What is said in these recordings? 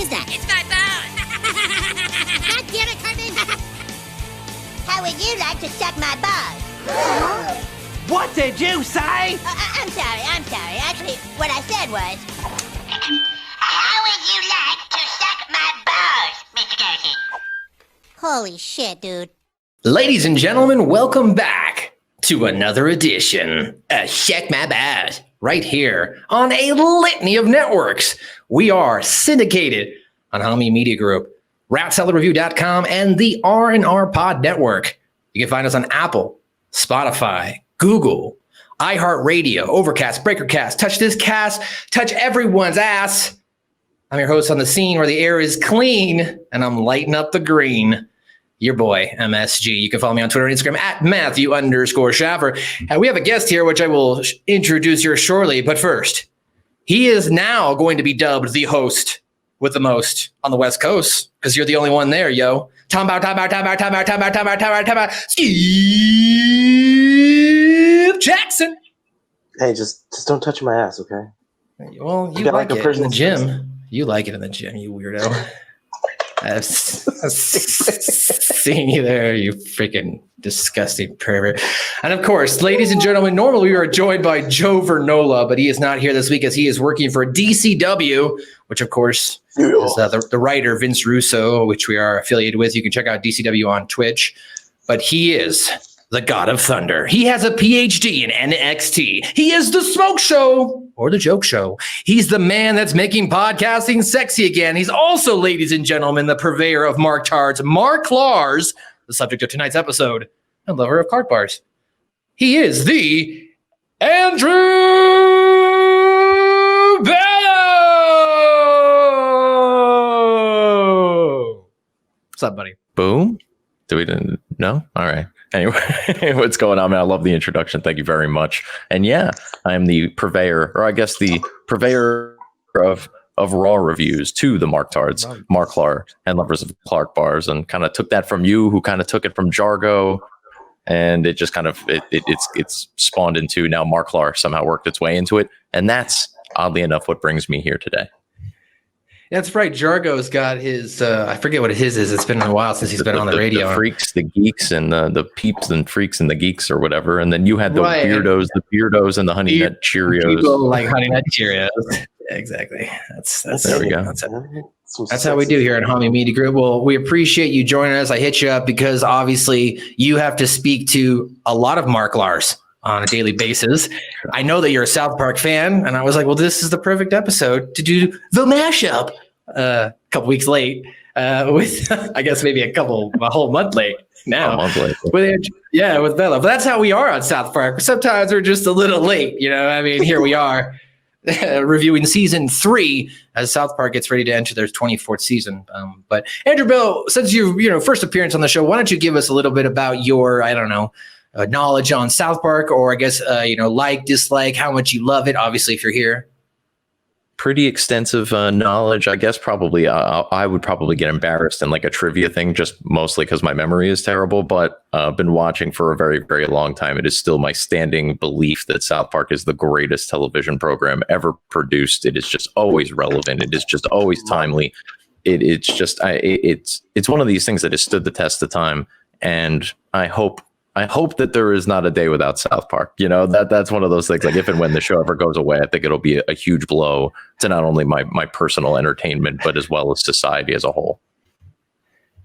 is that? It's my bone. God damn it, Cartman! How would you like to suck my balls? What did you say? I'm sorry. Actually, what I said was... How would you like to suck my balls, Mr. Garrison? Holy shit, dude. Ladies and gentlemen, welcome back to another edition of Check My Bass, right here on a litany of networks. We are syndicated on Homie Media Group, RatSellerReview.com, and the R&R Pod Network. You can find us on Apple, Spotify, Google, iHeartRadio, Overcast, Breakercast, Touch This Cast, Touch Everyone's Ass. I'm your host on the scene where the air is clean, and I'm lighting up the green. Your boy, MSG. You can follow me on Twitter and Instagram at Matthew_Schaffer. And we have a guest here, which I will introduce here shortly. But first, he is now going to be dubbed the host with the most on the West Coast, because you're the only one there, yo. Time out. Steve Jackson. Hey, just don't touch my ass, okay? Well, you like it in the gym. You like it in the gym, you weirdo. I've seen you there, you freaking disgusting pervert. And of course, ladies and gentlemen, normally we are joined by Joe Vernola, but he is not here this week as he is working for DCW, which of course is the writer Vince Russo, which we are affiliated with. You can check out DCW on Twitch. But he is the God of Thunder. He has a PhD in NXT. He is the Smoke Show or the Joke Show. He's the man that's making podcasting sexy again. He's also, ladies and gentlemen, the purveyor of Mark Tards, Mark Lars, the subject of tonight's episode, and lover of cart bars. He is the Andrew Bello. What's up, buddy? Boom. Do we no? All right. Anyway, what's going on, man? I love the introduction. Thank you very much. And yeah, I'm the purveyor, or I guess the purveyor of raw reviews to the Mark Tards, Mark Clark, and lovers of Clark bars, and kind of took that from you, who kind of took it from Jargo, and it just kind of it's spawned into now Mark Clark somehow worked its way into it, and that's oddly enough what brings me here today. That's right. Jargo's got his, I forget what his is. It's been a while since he's been on the radio. The freaks, the geeks, and the peeps and freaks and the geeks or whatever. And then you had the weirdos, the beardos and the Honey Nut Cheerios. People like Honey Nut Cheerios. Exactly. That's there we go. That's how we do here at Homie Media Group. Well, we appreciate you joining us. I hit you up because obviously you have to speak to a lot of Mark Lars on a daily basis. I know that you're a South Park fan, and I was like, well, this is the perfect episode to do the mashup. A couple weeks late, with I guess maybe a whole month late now. A month late. With Bello. But that's how we are on South Park. Sometimes we're just a little late, you know. I mean, here we are reviewing season 3 as South Park gets ready to enter their 24th season. But Andrew Bello, since you first appearance on the show, why don't you give us a little bit about your knowledge on South Park, or I guess like, dislike, how much you love it. Obviously, if you're here. Pretty extensive knowledge. I guess probably I would probably get embarrassed in like a trivia thing, just mostly because my memory is terrible. But I've been watching for a very, very long time. It is still my standing belief that South Park is the greatest television program ever produced. It is just always relevant. It is just always timely. It's one of these things that has stood the test of time. And I hope that there is not a day without South Park. You know, that's one of those things, like if and when the show ever goes away, I think it'll be a huge blow to not only my personal entertainment, but as well as society as a whole.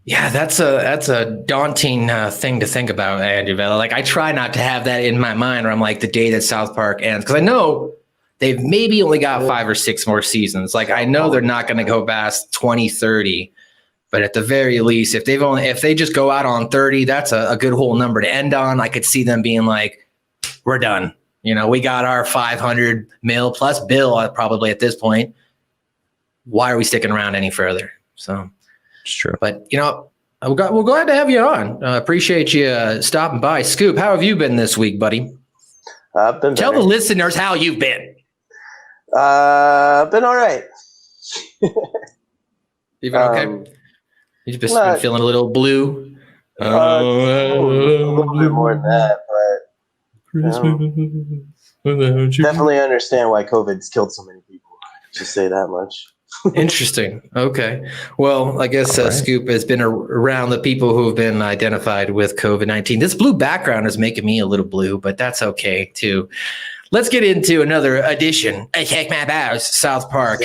Yeah, that's a daunting thing to think about, Andrew Bello. Like, I try not to have that in my mind where I'm like, the day that South Park ends, because I know they've maybe only got 5 or 6 more seasons. Like, I know they're not going to go past 2030. But at the very least, if they just go out on 30, that's a good whole number to end on. I could see them being like, we're done. We got our 500 mil plus bill probably at this point. Why are we sticking around any further? So it's true. But we're glad to have you on. Appreciate you stopping by. Scoop, how have you been this week, buddy? I've been Tell the listeners how you've been. I've been all right. You've been okay? You've just been feeling a little blue. A little bit more than that, but definitely understand why COVID's killed so many people. Just say that much. Interesting. Okay. Well, I guess Scoop has been around the people who have been identified with COVID-19. This blue background is making me a little blue, but that's okay too. Let's get into another edition of Shake My Bows, South Park.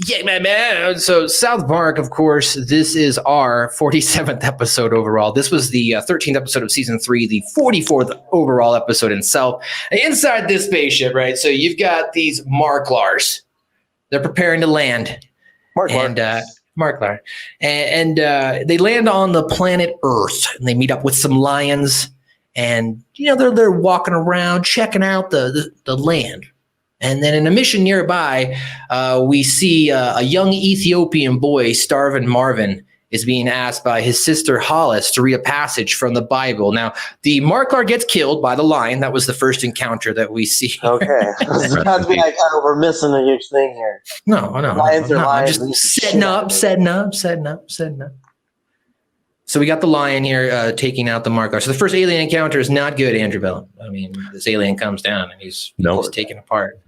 Shake My Bows. So South Park, of course, this is our 47th episode overall. This was the 13th episode of season 3, the 44th overall episode itself. Inside this spaceship, right? So you've got these Marklars. They're preparing to land. Marklar. And they land on the planet Earth, and they meet up with some lions. And, they're walking around, checking out the land. And then in a mission nearby, we see a young Ethiopian boy, Starvin Marvin, is being asked by his sister Hollis to read a passage from the Bible. Now, the Marklar gets killed by the lion. That was the first encounter that we see. Okay. Sounds like we're missing a huge thing here. No. Lions. I'm just setting up. So we got the lion here taking out the Marklar. So the first alien encounter is not good, Andrew Bello. I mean, this alien comes down and he's taken apart.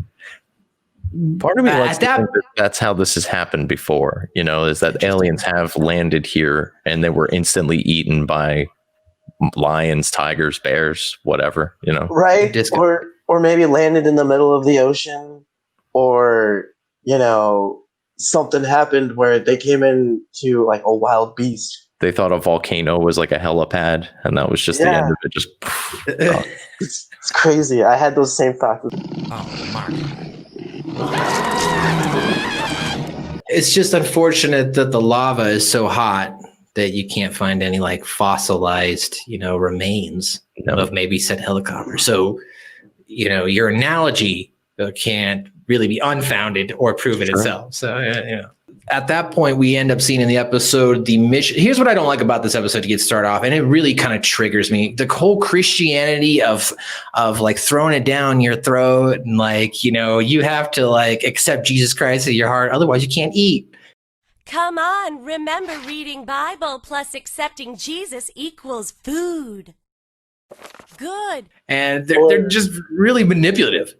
Part of me likes to think that that's how this has happened before, is that aliens have landed here and they were instantly eaten by lions, tigers, bears, whatever, Right. Or maybe landed in the middle of the ocean, or, something happened where they came into like a wild beast. They thought a volcano was like a helipad, and that was just the end of it. Just it's crazy. I had those same thoughts. Oh, Mark. It's just unfortunate that the lava is so hot that you can't find any like fossilized, remains of maybe said helicopter. So, your analogy can't really be unfounded or prove it itself. So, at that point, we end up seeing in the episode the mission. Here's what I don't like about this episode to get started off, and it really kind of triggers me. The whole Christianity of like throwing it down your throat, and like, you have to like accept Jesus Christ in your heart, otherwise you can't eat. Come on, remember reading Bible plus accepting Jesus equals food. Good. And they're just really manipulative.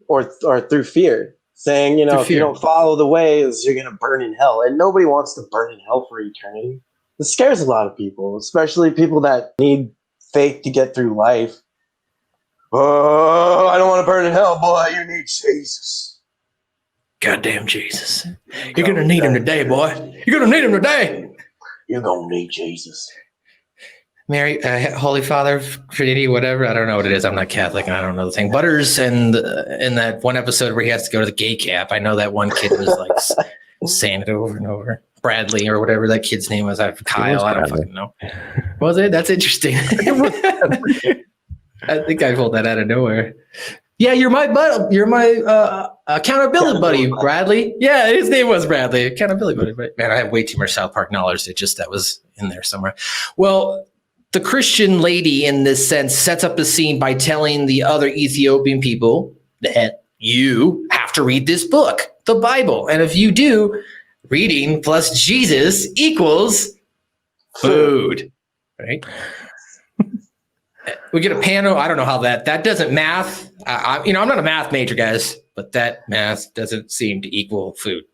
Or through fear. Saying, if you don't follow the ways, you're going to burn in hell. And nobody wants to burn in hell for eternity. It scares a lot of people, especially people that need faith to get through life. Oh, I don't want to burn in hell, boy. You need Jesus. Goddamn Jesus. You're going to need him today, boy. You're going to need him today. You're going to need Jesus. Mary, Holy Father, Trinity, whatever. I don't know what it is. I'm not Catholic and I don't know the thing. Butters, and in that one episode where he has to go to the gay camp, I know that one kid was like saying it over and over. Bradley or whatever that kid's name was. Kyle. I don't fucking know. Was it? That's interesting. I think I pulled that out of nowhere. Yeah, you're my accountability buddy, Bradley. Yeah, his name was Bradley. Accountability buddy. But man, I have way too much South Park knowledge. That was in there somewhere. Well, the Christian lady in this sense sets up the scene by telling the other Ethiopian people that you have to read this book, the Bible. And if you do, reading plus Jesus equals food, right? We get a panel. I don't know how that doesn't math. I'm not a math major, guys, but that math doesn't seem to equal food.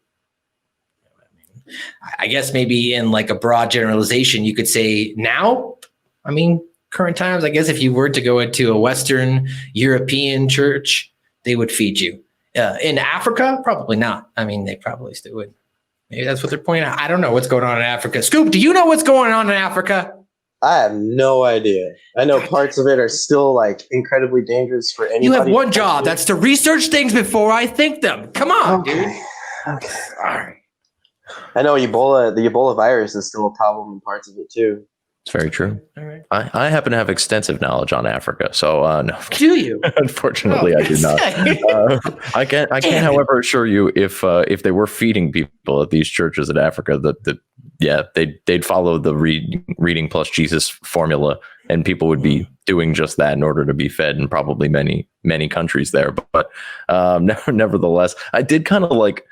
I guess maybe in like a broad generalization, you could say now, current times, I guess if you were to go into a Western European church, they would feed you. In Africa, probably not. They probably still would. Maybe that's what they're pointing out. I don't know what's going on in Africa. Scoop, do you know what's going on in Africa? I have no idea. I know parts of it are still like incredibly dangerous for anybody. You have one job. That's to research things before I think them. Come on, dude. Okay. All right. I know the Ebola virus is still a problem in parts of it too. It's very true. All right. I happen to have extensive knowledge on Africa, so no. Do you? Unfortunately, I do not. I can, however, assure you, if they were feeding people at these churches in Africa, they'd follow the reading plus Jesus formula, and people would be doing just that in order to be fed in probably many countries there. But nevertheless, I did kind of like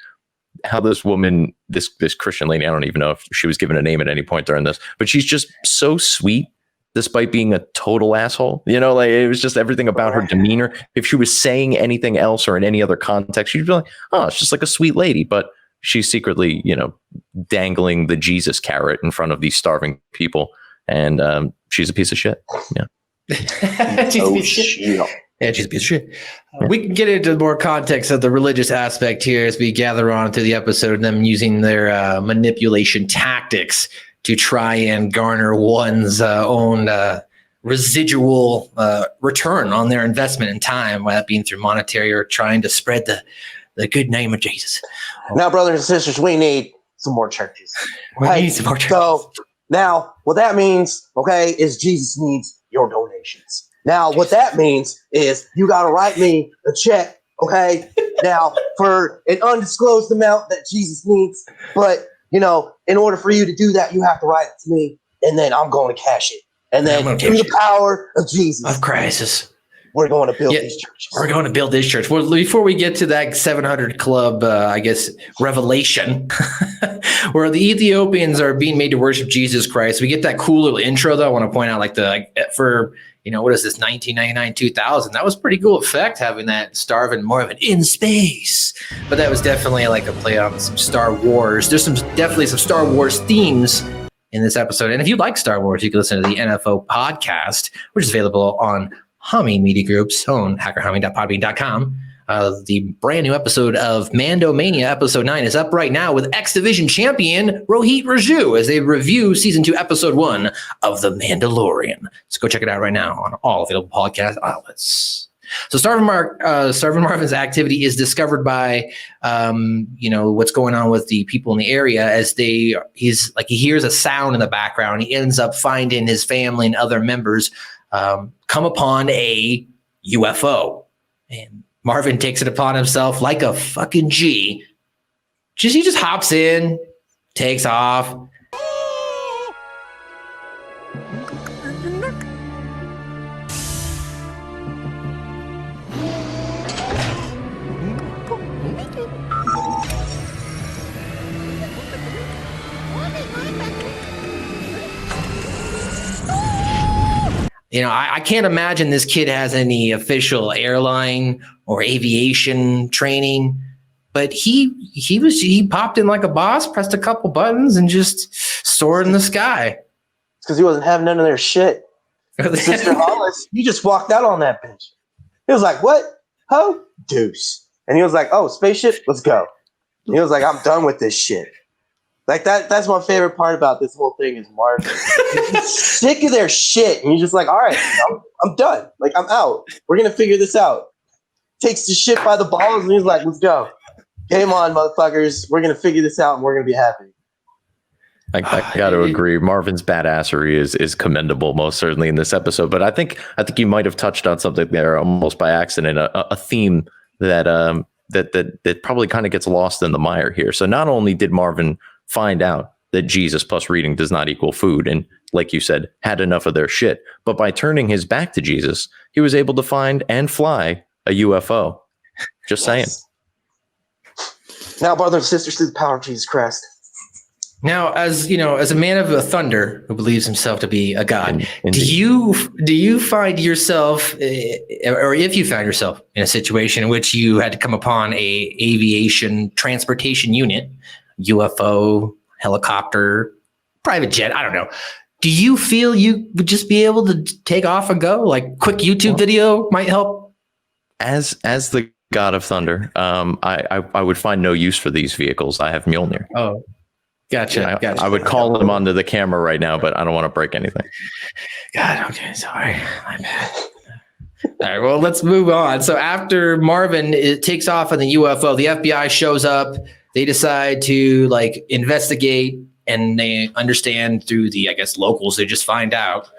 how this woman, this Christian lady, I don't even know if she was given a name at any point during this, but she's just so sweet despite being a total asshole. Like it was just everything about her demeanor. If she was saying anything else or in any other context, she'd be like, oh, it's just like a sweet lady. But she's secretly, dangling the Jesus carrot in front of these starving people, and she's a piece of shit. Yeah. She's a piece of shit. Yeah, she's a piece of shit. We can get into more context of the religious aspect here as we gather on through the episode, them using their manipulation tactics to try and garner one's own residual return on their investment in time, whether that being through monetary or trying to spread the good name of Jesus. Now, brothers and sisters, we need some more churches. We need some more churches. So now what that means, okay, is Jesus needs your donations. Now, what that means is you got to write me a check, okay, now for an undisclosed amount that Jesus needs. But, in order for you to do that, you have to write it to me, and then I'm going to cash it. And then through the power of Jesus. Of Christ. We're going to build these churches. We're going to build this church. Well, before we get to that 700 Club, revelation, where the Ethiopians are being made to worship Jesus Christ, we get that cool little intro, though. I want to point out, for, what is this, 1999, 2000? That was pretty cool effect, having that Starvin Marvin in space. But that was definitely like a play on some Star Wars. There's definitely some Star Wars themes in this episode. And if you like Star Wars, you can listen to the NFO podcast, which is available on Humming Media Group's own hackerhumming.podbean.com. The brand new episode of Mando Mania, episode 9, is up right now with X Division champion Rohit Raju as they review season 2, episode 1 of The Mandalorian. So go check it out right now on all available podcast outlets. So Starvin Marvin's activity is discovered by, what's going on with the people in the area as he hears a sound in the background. He ends up finding his family and other members come upon a UFO, and Marvin takes it upon himself like a fucking G. He just hops in, takes off. I can't imagine this kid has any official airline or aviation training, but he popped in like a boss, pressed a couple buttons, and just soared in the sky. It's because he wasn't having none of their shit. Sister Hollis, he just walked out on that bitch. He was like, "What? Ho? Deuce." And he was like, "Oh, spaceship, let's go." And he was like, "I'm done with this shit." Like that's my favorite part about this whole thing is Marvin. He's sick of their shit. And he's just like, all right, I'm done. Like, I'm out. We're going to figure this out. Takes the shit by the balls and he's like, let's go. Game on, motherfuckers. We're going to figure this out and we're going to be happy. I got to agree. Marvin's badassery is commendable, most certainly in this episode. But I think you might have touched on something there almost by accident, a theme that probably kind of gets lost in the mire here. So not only did Marvin find out that Jesus plus reading does not equal food, and like you said, had enough of their shit, but by turning his back to Jesus, he was able to find and fly a UFO. Just saying. Now, brothers and sisters, through the power of Jesus Christ. Now, as a man of thunder who believes himself to be a god, do you find yourself, or if you found yourself in a situation in which you had to come upon a aviation transportation unit, UFO, helicopter, private jet, I don't know, do you feel you would just be able to take off and go? Like, quick YouTube video might help? As the god of thunder, I would find no use for these vehicles. I have Mjolnir. Oh. Gotcha. I would call him onto the camera right now, but I don't want to break anything. God, okay, sorry. My bad. All right, well, let's move on. So after Marvin takes off on the UFO, the FBI shows up. They decide to investigate, and they understand through the, locals. They just find out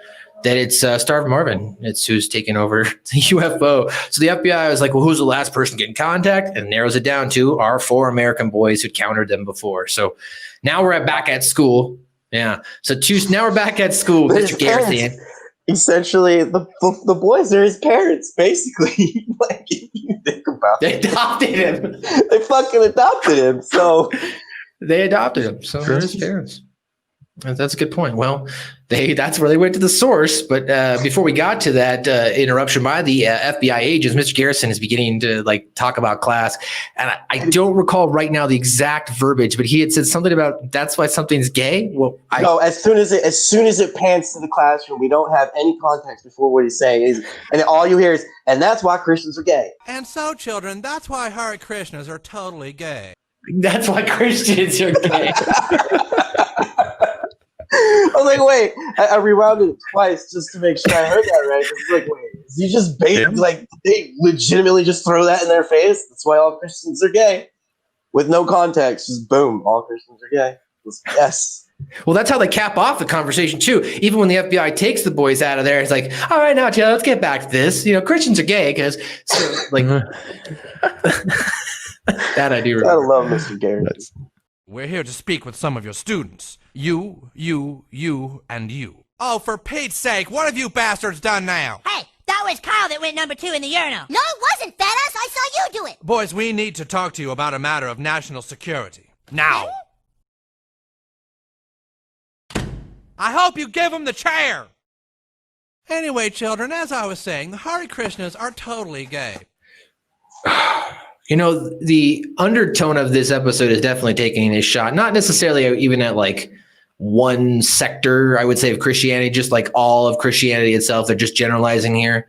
that it's Starvin Marvin. It's who's taking over the UFO. So the FBI was like, well, who's the last person to get in contact? And narrows it down to our 4 American boys who countered them before. So now we're back at school. Yeah. So now we're back at school. Mr. Garrison. Essentially, the boys are his parents, basically. Like, if you think about it. They adopted him. They fucking adopted him. So they adopted him. So they're his parents. That's a good point. Well, that's where they went to the source. But before we got to that interruption by the FBI agents, Mr. Garrison is beginning to talk about class. And I don't recall right now the exact verbiage, but he had said something about that's why something's gay. Well, no, as soon as it pans to the classroom, we don't have any context before what he's saying and all you hear is, and that's why Christians are gay. And so, children, that's why Hare Krishnas are totally gay. That's why Christians are gay. I was like, wait, I rewound it twice just to make sure I heard that right. It's like, wait, is he just they legitimately just throw that in their face? That's why all Christians are gay. With no context, just boom, all Christians are gay. Yes. Well, that's how they cap off the conversation too. Even when the FBI takes the boys out of there, it's like, all right, now, Joe, let's get back to this. Christians are gay because, that I do remember. I love Mr. Garrett. We're here to speak with some of your students. You, and you. Oh, for Pete's sake, what have you bastards done now? Hey, that was Kyle that went number 2 in the urinal. No, it wasn't, Fat-ass. I saw you do it. Boys, we need to talk to you about a matter of national security. Now. I hope you give him the chair. Anyway, children, as I was saying, the Hare Krishnas are totally gay. The undertone of this episode is definitely taking a shot, not necessarily even at one sector, I would say, of Christianity, just all of Christianity itself. They're just generalizing here.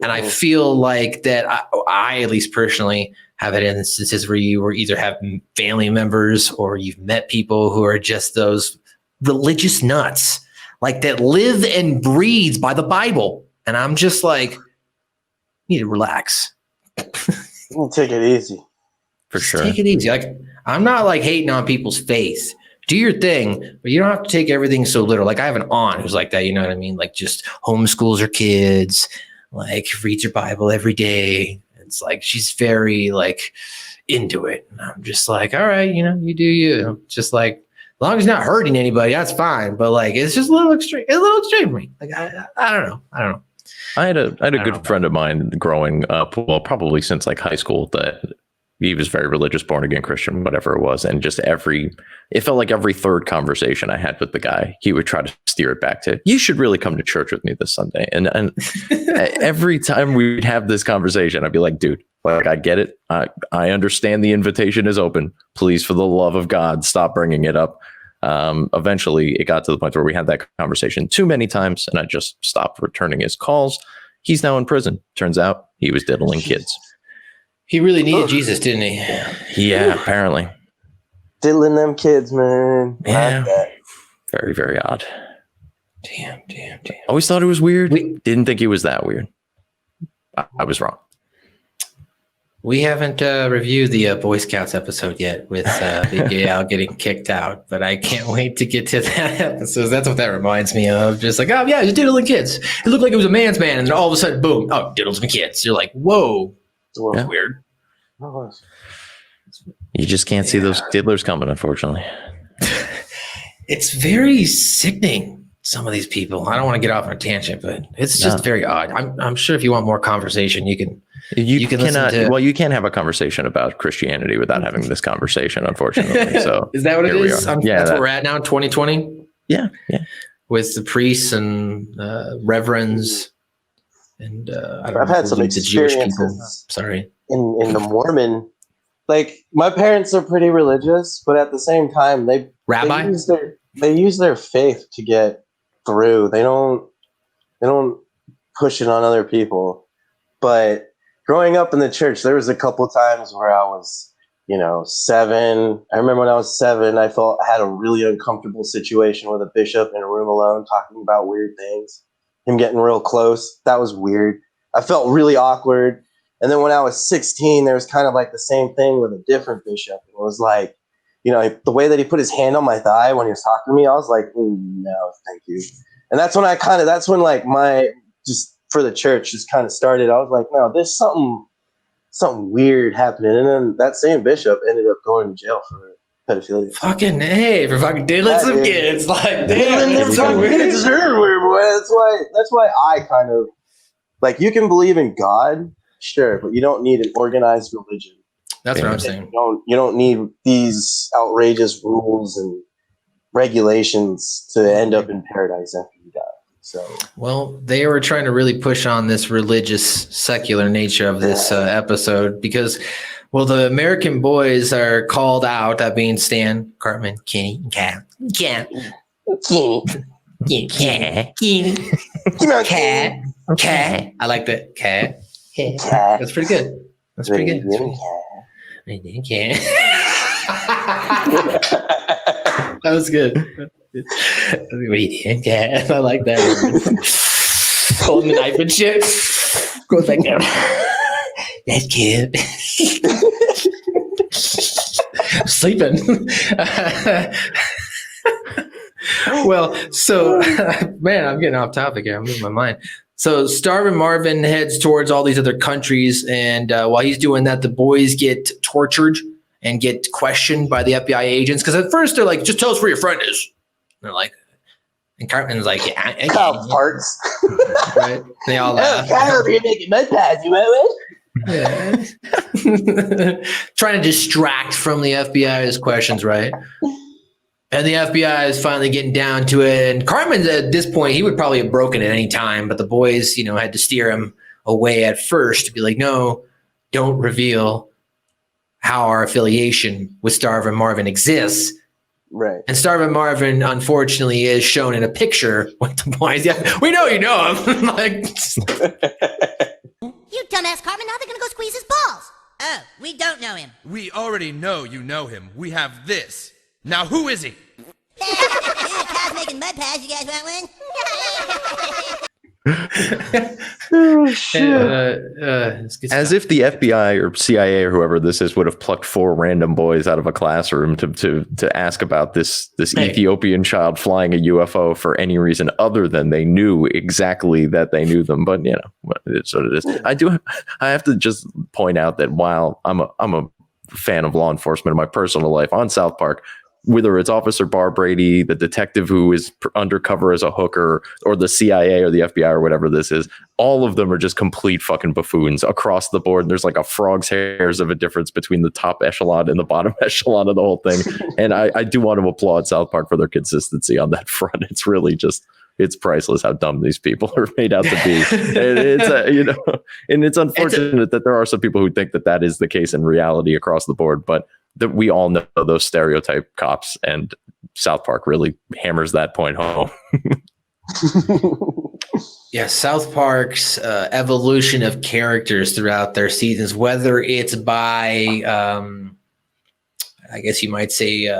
And I feel like that I, at least personally, have had instances where you either have family members or you've met people who are just those religious nuts, that live and breathe by the Bible. And I'm just you need to relax. Take it easy. For sure. Take it easy. I'm not hating on people's faith. Do your thing, but you don't have to take everything so literal. I have an aunt who's like that, you know what I mean? Just homeschools her kids, reads her Bible every day. It's she's very into it. And I'm just all right, you do you. Just as long as you're not hurting anybody, that's fine. But it's just a little extreme for me. I don't know. I had a good friend of mine growing up, well, probably since high school, that he was very religious, born again Christian, whatever it was. And just it felt like every third conversation I had with the guy, he would try to steer it back to, you should really come to church with me this Sunday. And every time we'd have this conversation, I'd be like, dude, I get it. I understand the invitation is open. Please, for the love of God, stop bringing it up. Eventually it got to the point where we had that conversation too many times and I just stopped returning his calls. He's now in prison. Turns out he was diddling kids. He really needed Jesus, didn't he? Yeah, apparently. Diddling them kids, man. Yeah. Very, very odd. Damn. Always thought it was weird. Didn't think he was that weird. I was wrong. We haven't reviewed the Boy Scouts episode yet with Big Al getting kicked out, but I can't wait to get to that episode. That's what that reminds me of. Just oh yeah, he's diddling kids. It looked like it was a man's man, and then all of a sudden, boom! Oh, diddles some kids. You're like, whoa, that's weird. You just can't see those diddlers coming, unfortunately. It's very sickening. Some of these people. I don't want to get off on a tangent, but it's just very odd. I'm sure if you want more conversation, you can. You cannot. Well, you can't have a conversation about Christianity without having this conversation, unfortunately. So is that what it is? That's where we're at now in 2020. Yeah. With the priests and reverends, and I've had some experiences. Sorry, in the Mormon. My parents are pretty religious, but at the same time, they use their faith to get through. They don't push it on other people. But growing up in the church, there was a couple times where I was, 7. I remember when I was 7, I had a really uncomfortable situation with a bishop in a room alone talking about weird things. Him getting real close. That was weird. I felt really awkward. And then when I was 16, there was kind of the same thing with a different bishop. It was the way that he put his hand on my thigh when he was talking to me, I was like, no, thank you. And that's when my just for the church just kind of started. I was like, no, there's something weird happening. And then that same bishop ended up going to jail for pedophilia. Fucking hey, for fucking diddling some kids. Damn, it's so weird. It's weird, boy. That's why I kind of you can believe in God, sure, but you don't need an organized religion. That's what I'm saying. You don't need these outrageous rules and regulations to end up in paradise after you die. So, well, they were trying to really push on this religious, secular nature of this episode because, well, the American boys are called out, that being Stan, Cartman, Kenny, and Cat. Cat. Kenny. Cat. Kenny. Cat. Cat. I like that. Cat. Cat. That's pretty good. That's pretty good. Cat. That was good. Cat. I like that. Holding the knife and shit. Goes back down. That's cute. Sleeping. Well, so, man, I'm getting off topic here. I'm losing my mind. So Starvin Marvin heads towards all these other countries, and while he's doing that, the boys get tortured and get questioned by the FBI agents. Because at first they're like, just tell us where your friend is. And they're like, and Cartman's like, yeah, okay. Cow parts. Right? They all laugh. Kyle, you're making mud pies, you know it? Yeah. Trying to distract from the FBI's questions, right? And the FBI is finally getting down to it. And Cartman, at this point, he would probably have broken at any time, but the boys, had to steer him away at first to be like, no, don't reveal how our affiliation with Starvin Marvin exists. Right. And Starvin Marvin, unfortunately, is shown in a picture with the boys. Yeah, we know you know him. Like, you dumbass Cartman, now they're gonna go squeeze his balls. Oh, we don't know him. We already know you know him. We have this. Now who is he? Kyle's making mud pies. You guys want one? As if the FBI or CIA or whoever this is would have plucked 4 random boys out of a classroom to ask about this Ethiopian child flying a UFO for any reason other than they knew exactly that they knew them. But it's what it is. I have to just point out that while I'm a fan of law enforcement in my personal life on South Park, whether it's Officer Bar Brady, the detective who is undercover as a hooker, or the CIA or the FBI or whatever this is, all of them are just complete fucking buffoons across the board. There's like a frog's hairs of a difference between the top echelon and the bottom echelon of the whole thing. And I do want to applaud South Park for their consistency on that front. It's really just, it's priceless how dumb these people are made out to be. And it's unfortunate that there are some people who think that is the case in reality across the board, but that we all know those stereotype cops, and South Park really hammers that point home. Yeah, South Park's evolution of characters throughout their seasons, whether it's by, I guess you might say,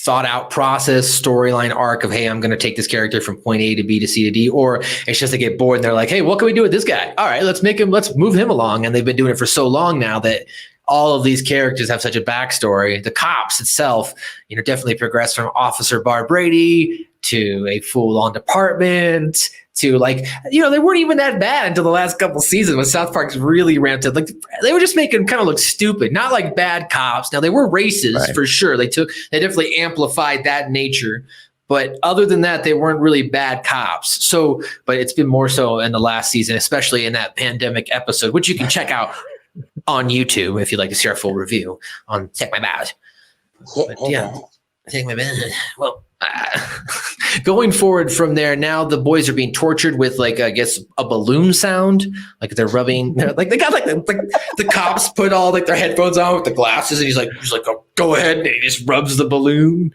thought out process, storyline arc of, hey, I'm going to take this character from point A to B to C to D, or it's just to get bored and they're like, hey, what can we do with this guy? All right, let's move him along. And they've been doing it for so long now that all of these characters have such a backstory. The cops itself, definitely progressed from Officer Bar Brady to a full-on department to they weren't even that bad until the last couple seasons when South Park's really ramped up. Like they were just making kind of look stupid, not like bad cops. Now they were racist, right, for sure. They definitely amplified that nature. But other than that, they weren't really bad cops. So, but it's been more so in the last season, especially in that pandemic episode, which you can check out on YouTube if you'd like to see our full review on Check My Badge. But yeah, Check My Badge. Well, going forward from there, now the boys are being tortured with I guess a balloon sound, like they're rubbing. They got the cops put all their headphones on with the glasses, and he's like, go ahead, and he just rubs the balloon.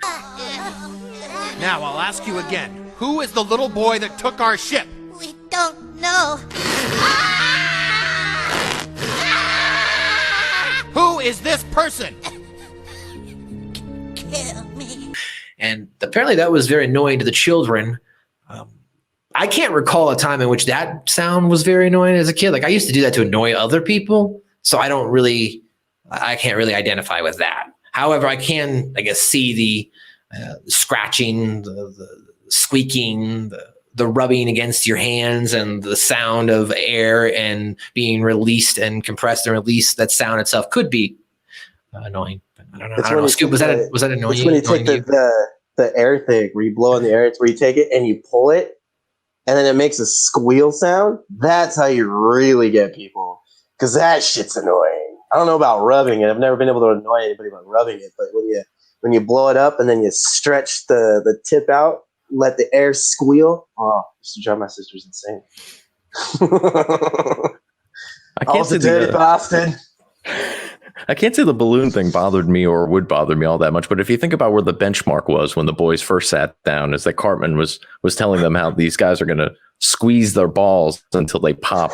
Now I'll ask you again: who is the little boy that took our ship? We don't know. Who is this person? Kill me. And apparently that was very annoying to the children. I can't recall a time in which that sound was very annoying as a kid. I used to do that to annoy other people. So I can't really identify with that. However, I can, I guess, see the scratching, the squeaking, the rubbing against your hands, and the sound of air and being released and compressed and released. That sound itself could be annoying. I don't know. Scoop, was that annoying? It's when you take the air thing where you blow in the air. It's where you take it and you pull it, and then it makes a squeal sound. That's how you really get people, because that shit's annoying. I don't know about rubbing it. I've never been able to annoy anybody by rubbing it, but when when you blow it up and then you stretch the tip out, let the air squeal. Oh, used to drive my sisters insane. I can't say dirty bastard. I can't say the balloon thing bothered me or would bother me all that much, but if you think about where the benchmark was when the boys first sat down, is that Cartman was telling them how these guys are going to squeeze their balls until they pop.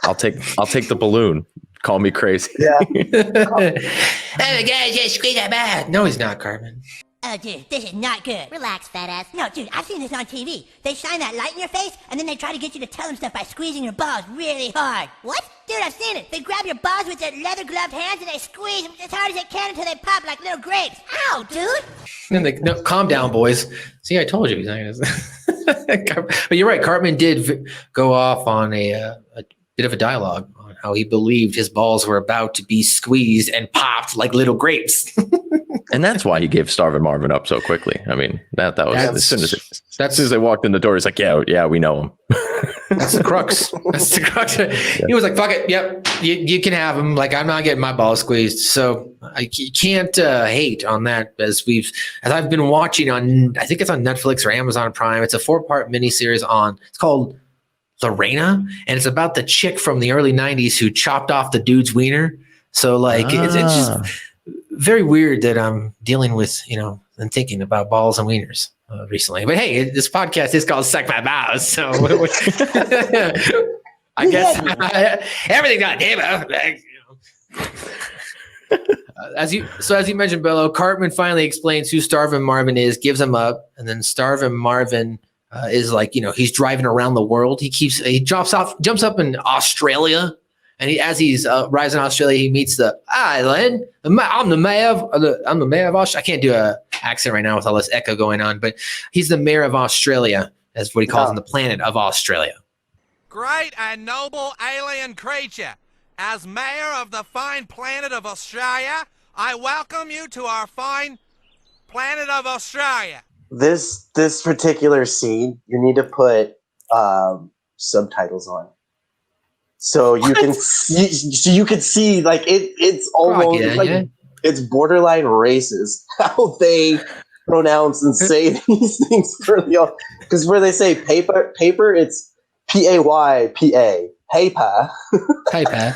I'll take the balloon. Call me crazy. Yeah. Oh, the guy just squeezed that bad. No, he's not, Cartman. Oh, dude, this is not good. Relax, fat ass. No, dude, I've seen this on TV. They shine that light in your face, and then they try to get you to tell them stuff by squeezing your balls really hard. What? Dude, I've seen it. They grab your balls with their leather-gloved hands, and they squeeze them as hard as they can until they pop like little grapes. Ow, dude! And they, no, calm down, boys. See, I told you he's not gonna. But you're right. Cartman did go off on a bit of a dialogue on how he believed his balls were about to be squeezed and popped like little grapes. And that's why he gave Starvin Marvin up so quickly. I mean, that was as soon as they walked in the door, he's like, yeah, we know him. That's the crux. That's the crux. Yeah. He was like, fuck it. Yep. You can have him. Like, I'm not getting my balls squeezed. So you can't hate on that as I've been watching on, I think it's on Netflix or Amazon Prime. It's a 4-part miniseries it's called Lorena. And it's about the chick from the early 90s who chopped off the dude's wiener. So like, it's just very weird that I'm dealing with, and thinking about balls and wieners recently. But hey, this podcast is called Suck My Balls. So I guess everything's on table. As you mentioned, Bello, Cartman finally explains who Starvin Marvin is, gives him up, and then Starvin Marvin is like, he's driving around the world. He jumps up in Australia. And as he's rising in Australia, he meets the island. I'm the mayor of Australia. I can't do an accent right now with all this echo going on, but he's the mayor of Australia. That's what he calls him, the planet of Australia. Great and noble alien creature. As mayor of the fine planet of Australia, I welcome you to our fine planet of Australia. This particular scene, you need to put subtitles on. So you can see like it's almost it's borderline racist how they pronounce and say these things because where they say paper it's PAYPA paper. Paper.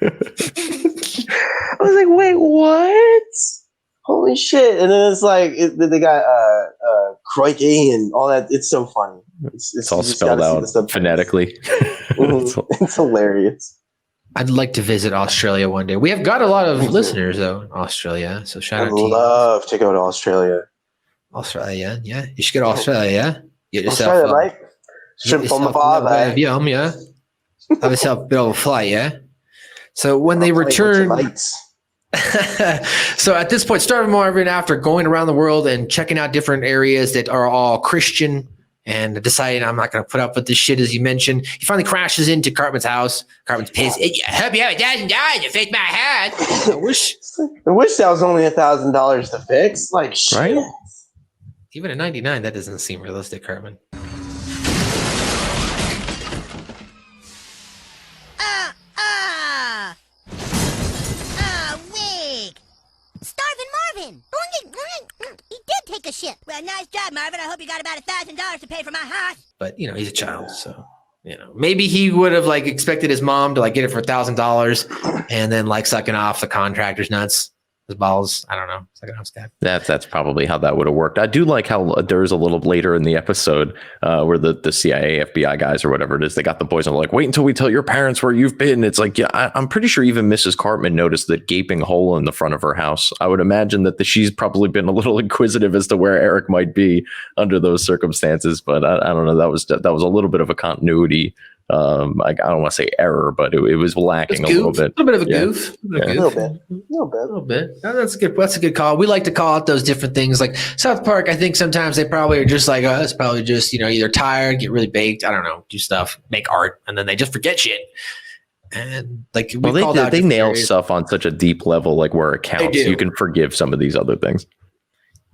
I was like, wait, what? Holy shit! And then it's like they got crikey and all that. It's so funny. It's all spelled out phonetically. It's hilarious. I'd like to visit Australia one day. We have got a lot of listeners though in Australia, so shout out to you. I'd love to go to Australia. Australia, yeah. You should go to Australia, yeah. Get yourself Australia, mate. Shrimp on the bar, yeah. Have yourself a bit of a flight, yeah. So when they return. So at this point, Starvin Marvin, after going around the world and checking out different areas that are all Christian and deciding I'm not going to put up with this shit, as you mentioned, he finally crashes into Cartman's house. Cartman's pissed. I hope you have $1,000 to fix my head. I wish that was only $1,000 to fix. Like, shit. Right? Even at 99, that doesn't seem realistic, Cartman. He did take a shit. Well, nice job, Marvin. I hope you got about $1,000 to pay for my house. But, he's a child, so, maybe he would have, expected his mom to, get it for $1,000 and then, sucking off the contractor's nuts. His balls, I don't know. Sucking off his dad. That's probably how that would have worked. I do like how there's a little later in the episode where the CIA, FBI guys or whatever it is, they got the boys and like, wait until we tell your parents where you've been. It's like, yeah, I'm pretty sure even Mrs. Cartman noticed the gaping hole in the front of her house. I would imagine that she's probably been a little inquisitive as to where Eric might be under those circumstances. But I don't know. That was a little bit of a continuity. I don't want to say error, but it was lacking a little bit. A little bit of a goof. A little bit. That's a good call. We like to call out those different things. Like South Park, I think sometimes they probably are just like us, probably just, either tired, get really baked, I don't know, do stuff, make art, and then they just forget shit. And they nail stuff on such a deep level, like where it counts. You can forgive some of these other things.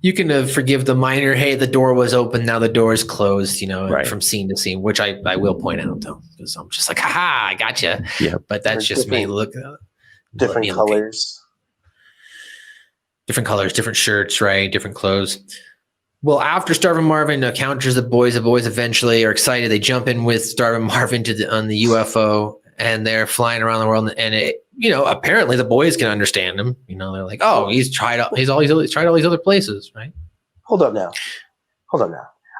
You can forgive the minor, hey, the door was open, now the door is closed, right. From scene to scene, which I will point out, though, because I'm just like, haha, I gotcha. Yeah. But that's just me. Look, different colors. different colors, different shirts, right? Different clothes. Well, after Starvin Marvin encounters the boys eventually are excited. They jump in with Starvin Marvin on the UFO, and they're flying around the world. And it, apparently the boys can understand him. They're like, oh, he's tried all these other places, right? Hold up now.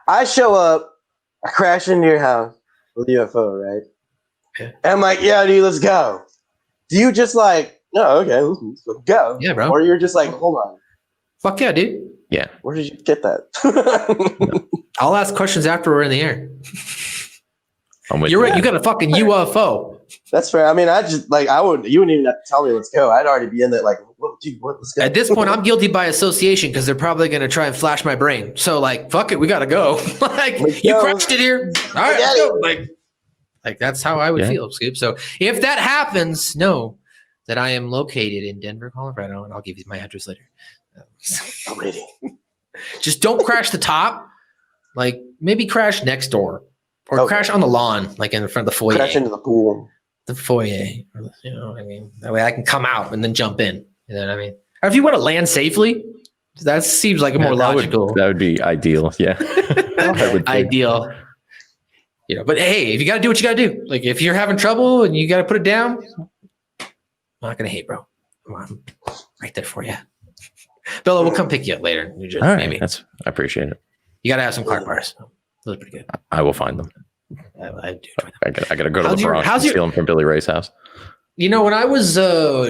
I show up, I crash into your house with the UFO, right? Okay. And I'm like, yeah, dude, let's go. Do you just like, no, okay, let's go. Yeah, bro. Or you're just like, hold on. Fuck yeah, dude. Yeah. Where did you get that? I'll ask questions after we're in the air. You're right. You got a fucking UFO. That's fair. I mean, you wouldn't even have to tell me let's go. I'd already be in there like, let's go. At this point, I'm guilty by association because they're probably going to try and flash my brain. So fuck it, we got to go. You crushed it here. All right, let's go. Like that's how I would feel, Scoop. So if that happens, know that I am located in Denver, Colorado, and I'll give you my address later. I'm ready. Just don't crash the top. Maybe crash next door or crash on the lawn, in front of the foyer. Crash into the pool. The foyer. That way I can come out and then jump in. You know what I mean? Or if you want to land safely, that seems like a more logical. That would be ideal. Yeah. Ideal. But hey, if you got to do what you got to do. If you're having trouble and you got to put it down, I'm not going to hate, bro. I'm right there for you. Bello, we'll come pick you up later. All right, maybe. I appreciate it. You got to have some Clark bars. Those are pretty good. I will find them. I do. I got to go to the Bronx and steal them from Billy Ray's house. When I was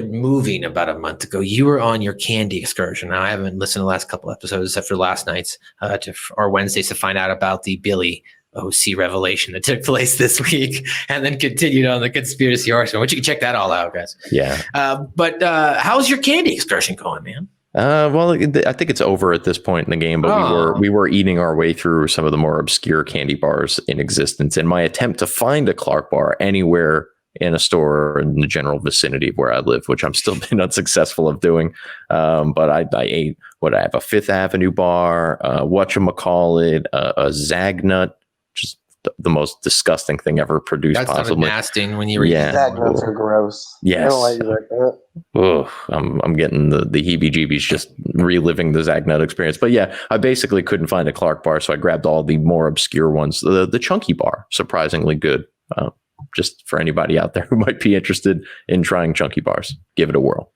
moving about a month ago, you were on your candy excursion. Now, I haven't listened to the last couple episodes except for last night's or Wednesdays to find out about the Billy OC revelation that took place this week and then continued on the conspiracy horseman, which you can check that all out, guys. Yeah. But how's your candy excursion going, man? Well, I think it's over at this point in the game, but we were eating our way through some of the more obscure candy bars in existence. And my attempt to find a Clark bar anywhere in a store in the general vicinity of where I live, which I'm still been unsuccessful of doing. But I ate I have a Fifth Avenue bar, whatchamacallit, a Zagnut, just the most disgusting thing ever produced. That's possibly nasty when you were Zagnuts are gross. Yes. I don't like you like that. Oh, I'm getting the heebie-jeebies just reliving the Zagnut experience. But yeah, I basically couldn't find a Clark bar, so I grabbed all the more obscure ones. The Chunky bar, surprisingly good. Just for anybody out there who might be interested in trying Chunky bars, give it a whirl.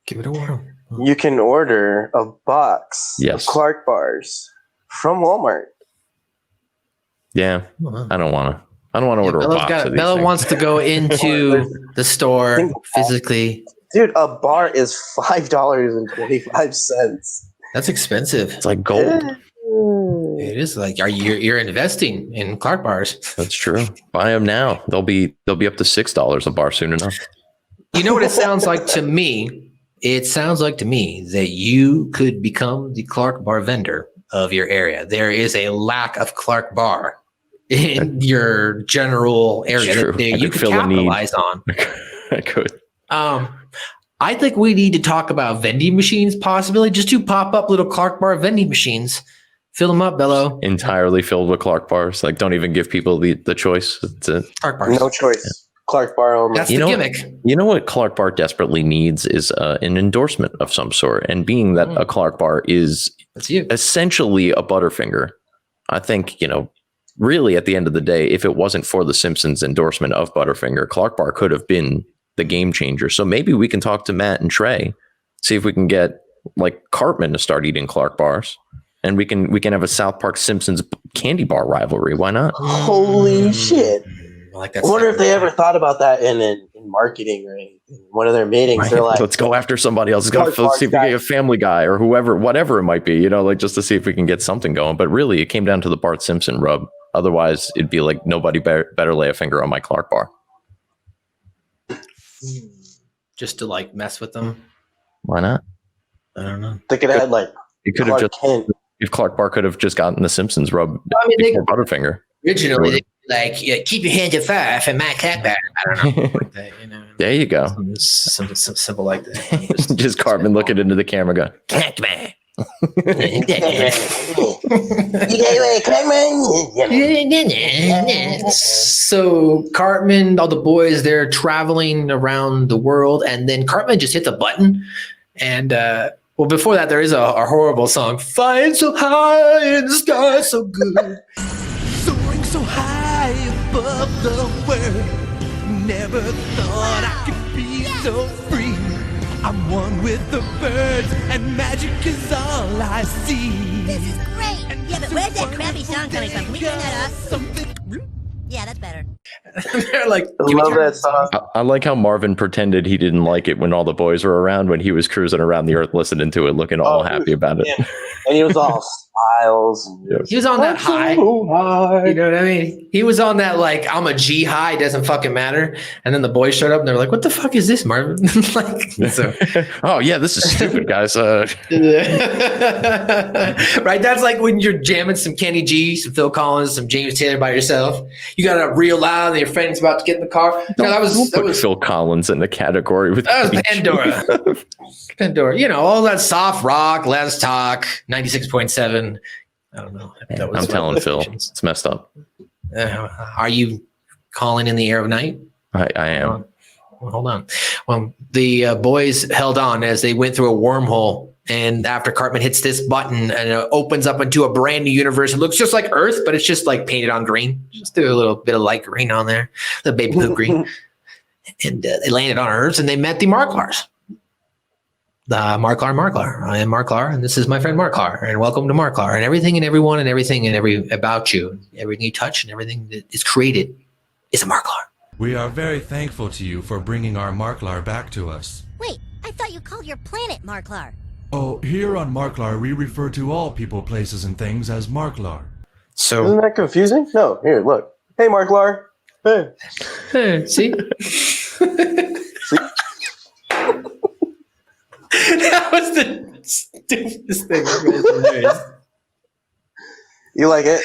Give it a whirl. You can order a box of Clark bars from Walmart. Yeah, I don't want to order a box of these Bello things. wants to go into the store physically. Dude, a bar is $5.25. That's expensive. It's like gold. It is you're investing in Clark bars. That's true. Buy them now. They'll be up to $6 a bar soon enough. You know what it sounds like to me? It sounds like to me that you could become the Clark bar vendor of your area. There is a lack of Clark bar in your general area that you could capitalize on. I could. I think we need to talk about vending machines, possibly just to pop up little Clark bar vending machines. Fill them up, Bello. Entirely filled with Clark bars. Don't even give people the choice. Clark bars. No choice. Yeah. Clark bar only. That's the gimmick. You know what Clark bar desperately needs is an endorsement of some sort. And being that a Clark bar is essentially a Butterfinger, I think, really at the end of the day, if it wasn't for the Simpsons endorsement of Butterfinger, Clark bar could have been the game changer. So maybe we can talk to Matt and Trey, see if we can get Cartman to start eating Clark bars. And we can have a South Park Simpsons candy bar rivalry. Why not? Holy shit. I wonder if they ever thought about that in marketing or in one of their meetings. Right. They're like, let's go after somebody else. Let's see if we can get a Family Guy or whatever it might be, just to see if we can get something going. But really, it came down to the Bart Simpson rub. Otherwise, it'd be like nobody better lay a finger on my Clark bar. Just to mess with them. Why not? I don't know. They could have had it could have just if Clark bar could have just gotten the Simpsons rub before Butterfinger. Originally, keep your hands afar from my Clark bar. I don't know. There you go. Something simple like that. Just Cartman looking into the camera, going, Clark bar. So Cartman, all the boys, they're traveling around the world, and then Cartman just hits a button, and Well, before that, there is a horrible song. Flying so high in the sky, so good. Soaring so high above the world. Never thought I could be so free. I'm one with the birds, and magic is all I see. This is great. Yeah, but where's that crappy song coming from? Can we turn that up? Yeah, that's better. They're like, I love that song. I like how Marvin pretended he didn't like it when all the boys were around, when he was cruising around the earth listening to it, looking all happy about it. Yeah. And he was all smiles. Yep. he was on that high. So high. You know what I mean? He was on that like, I'm a G high, doesn't fucking matter. And then the boys showed up and they're like, what the fuck is this, Marvin? Like, so. Oh yeah, this is stupid, guys. Right? That's like when you're jamming some Kenny G, some Phil Collins, some James Taylor by yourself. You got it up real loud and your friend's about to get in the car. No, that was Phil Collins in the category with that was Pandora. Pandora. You know, all that soft rock, Let's Talk, 96.7. I don't know. Yeah, I'm telling Phil, it's messed up. Are you calling in the air of night? I am. Well, hold on. Well, the boys held on as they went through a wormhole. And after Cartman hits this button and it opens up into a brand new universe, it looks just like Earth, but it's just like painted on green. Just do a little bit of light green on there, the baby blue green. And they landed on Earth and they met the Marklars. The Marklar. I am Marklar, and this is my friend Marklar. And welcome to Marklar. And everything and everyone and everything and every about you, everything you touch and everything that is created is a Marklar. We are very thankful to you for bringing our Marklar back to us. Wait, I thought you called your planet Marklar. Oh, here on Marklar, we refer to all people, places, and things as Marklar. So Isn't that confusing? No, here, look. Hey, Marklar. Hey. see? That was the stupidest thing. You like it?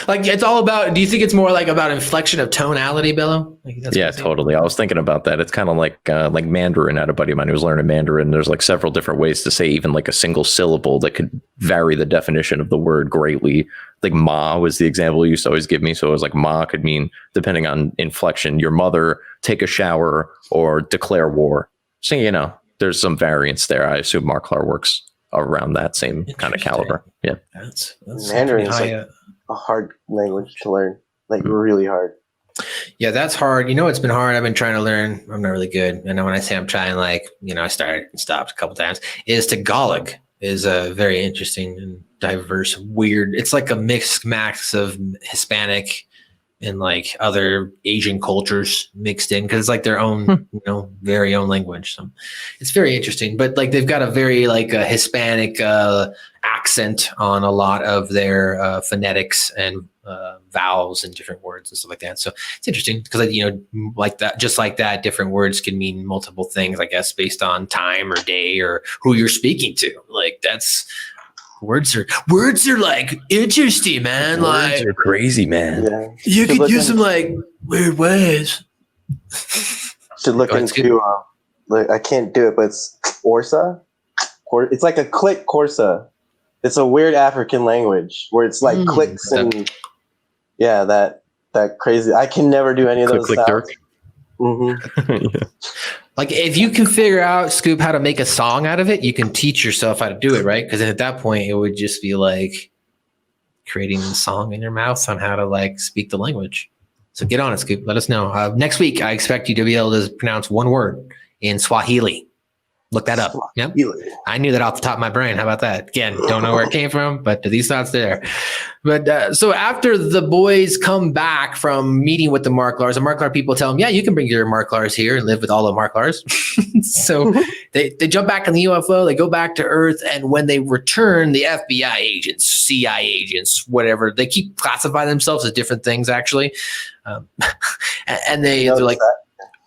Like, it's all about, do you think it's more like about inflection of tonality, Bello? Like, that's Yeah, what totally. I was thinking about that. It's kind of like Mandarin. I had a buddy of mine who was learning Mandarin. There's like several different ways to say even like a single syllable that could vary the definition of the word greatly. Like ma was the example he used to always give me. So it was like ma could mean, depending on inflection, your mother, take a shower, or declare war. So, you know, there's some variance there. I assume Marklar works around that same kind of caliber. Yeah. That's Mandarin is high, like a hard language to learn, like really hard. yeah, that's hard. You know, it's been hard. I've been trying to learn. I'm not really good. And when I say I'm trying, like, you know, I started and stopped a couple times. Is Tagalog is a very interesting and diverse, weird. It's like a mixed max of Hispanic and like other Asian cultures mixed in because it's like their own, you know, very own language. So it's very interesting. But like they've got a very like a Hispanic accent on a lot of their phonetics and vowels and different words and stuff like that. So it's interesting because, you know, like that, just like that, different words can mean multiple things, I guess, based on time or day or who you're speaking to. Like that's words are like interesting, man. Words like are crazy, man. Yeah. you Should could look use in- some like weird ways. Should look Oh, it's into. Like, I can't do it, but it's Orsa. It's like a click Corsa. It's a weird African language where it's like clicks and yeah, that crazy. I can never do any of those Click, sounds. Dirk. Mm-hmm. Like if you can figure out, Scoop, how to make a song out of it, you can teach yourself how to do it, right? Because at that point, it would just be like creating a song in your mouth on how to like speak the language. So get on it, Scoop. Let us know. Next week, I expect you to be able to pronounce one word in Swahili. Look that up. Yep. I knew that off the top of my brain. How about that? Again, don't know where it came from, but these thoughts there. But so after the boys come back from meeting with the Marklars people tell them, yeah, you can bring your Marklars here and live with all the Marklars. So they jump back in the UFO. They go back to Earth. And when they return, the FBI agents, CIA agents, whatever, they keep classifying themselves as different things, actually. And they're like,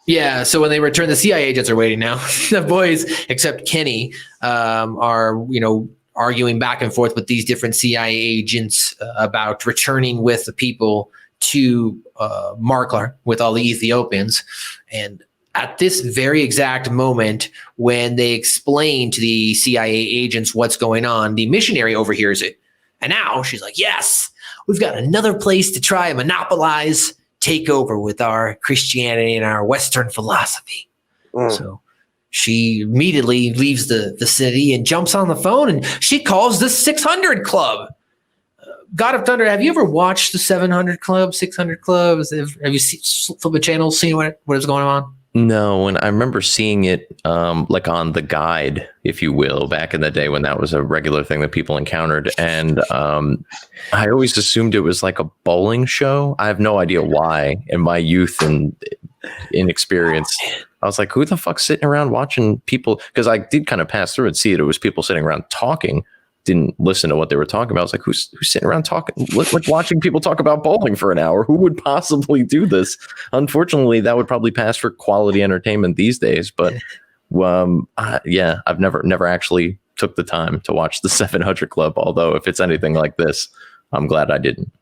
yeah, so when they return, the CIA agents are waiting now. The boys, except Kenny, are, you know, arguing back and forth with these different CIA agents about returning with the people to Marklar with all the Ethiopians. And at this very exact moment, when they explain to the CIA agents what's going on, the missionary overhears it. And now she's like, yes, we've got another place to try and monopolize, take over with our Christianity and our Western philosophy. So she immediately leaves the city and jumps on the phone, and she calls the 600 Club. God of Thunder, have you ever watched the 700 Club, 600 Clubs? Have you flipped the channel, seen what is going on? No, and I remember seeing it like on the guide, if you will, back in the day when that was a regular thing that people encountered. And I always assumed it was like a bowling show. I have no idea why. In my youth and inexperience, I was like, who the fuck's sitting around watching people? Because I did kind of pass through and see it. It was people sitting around talking. Didn't listen to what they were talking about. I was like, who's sitting around talking, like watching people talk about bowling for an hour? Who would possibly do this? Unfortunately, that would probably pass for quality entertainment these days. But I've never actually took the time to watch the 700 Club. Although if it's anything like this, I'm glad I didn't.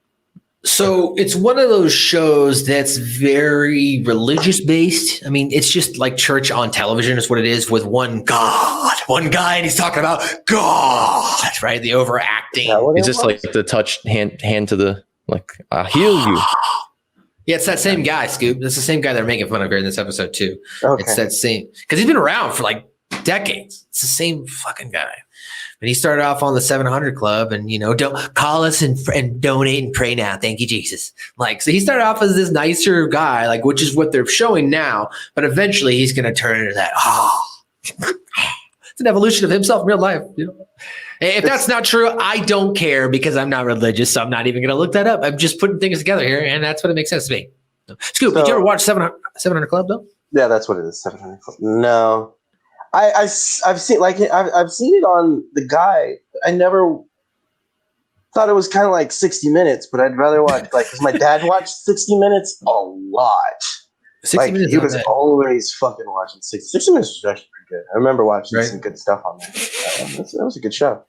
So it's one of those shows that's very religious based. I mean, it's just like church on television is what it is, with one guy, and he's talking about God, right? The overacting. Is this like the touch hand to the, like, I'll heal you? Yeah, it's that same guy, Scoop. It's the same guy they're making fun of here in this episode too. Okay. It's that same, because he's been around for like decades. It's the same fucking guy. And he started off on the 700 Club, and don't call us and donate and pray now. Thank you, Jesus. Like, so he started off as this nicer guy, like, which is what they're showing now. But eventually, he's going to turn into that. It's an evolution of himself in real life. If that's not true, I don't care, because I'm not religious, so I'm not even going to look that up. I'm just putting things together here, and that's what it makes sense to me. Scoop, did you ever watch 700 Club though? Yeah, that's what it is. 700 Club. No. I've seen I've seen it on the guy. I never thought it was kind of like 60 Minutes, but I'd rather watch because my dad watched 60 Minutes a lot. 60 Minutes. He was always fucking watching 60 Minutes was actually pretty good. I remember watching some good stuff on there. That was a good show.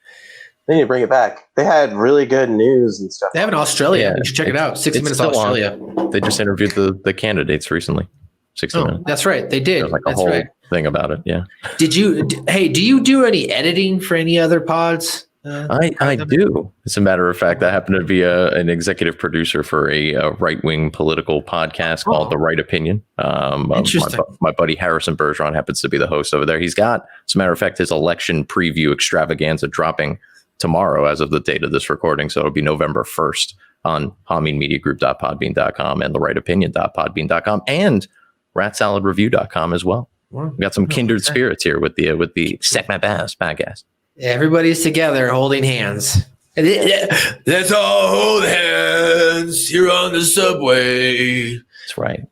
They need to bring it back. They had really good news and stuff. They have in Australia. You should check it out. 60 Minutes Australia. They just interviewed the candidates recently. 60 Minutes. That's right. They did. There's like a whole thing about it. Yeah. Do you do any editing for any other pods? I do. As a matter of fact, I happen to be an executive producer for a right-wing political podcast called The Right Opinion. Interesting. My buddy Harrison Bergeron happens to be the host over there. He's got, as a matter of fact, his election preview extravaganza dropping tomorrow as of the date of this recording. So it'll be November 1st on hameenmediagroup.podbean.com and therightopinion.podbean.com and ratsaladreview.com as well. Wow. We got some kindred spirits here with the Suck My Bass podcast. Everybody's together holding hands. Let's all hold hands here on the subway. That's right.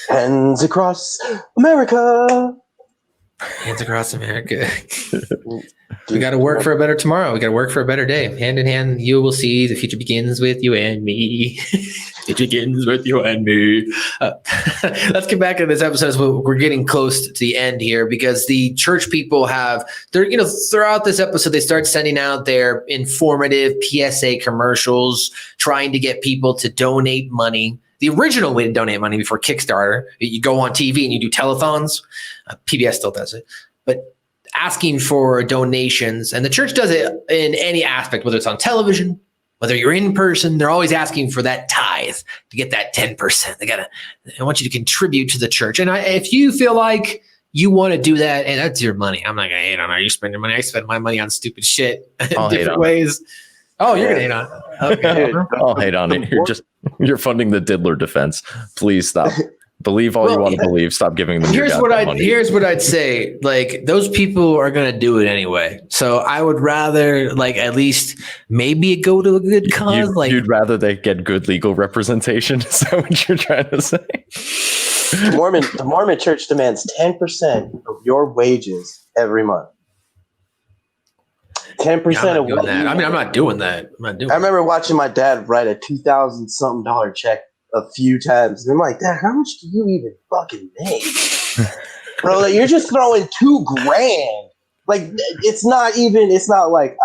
Hands across America. Hands across America. We got to work for a better tomorrow. We got to work for a better day. Hand in hand, you will see the future begins with you and me. It begins with you and me. Let's get back into this episode as we're getting close to the end here, because the church people throughout this episode, they start sending out their informative PSA commercials, trying to get people to donate money. The original way to donate money before Kickstarter, you go on TV and you do telethons. PBS still does it, but asking for donations, and the church does it in any aspect, whether it's on television, whether you're in person, they're always asking for that tithe to get that 10%. I want you to contribute to the church. And if you feel like you want to do that, and that's your money, I'm not going to hate on how you spend your money. I spend my money on stupid shit in different ways. Oh, you're going to hate on it. Okay. I'll hate on it. You're funding the diddler defense. Please stop. Believe all you want to believe. Stop giving them. Here's what I'd say. Like, those people are going to do it anyway. So I would rather, at least maybe go to a good cause. You'd rather they get good legal representation. Is that what you're trying to say? The Mormon Church demands 10% of your wages every month. 10% of what? I'm not doing that. I remember watching my dad write a $2,000-something check a few times, and I'm like, Dad, how much do you even fucking make? Bro, you're just throwing $2,000. It's not like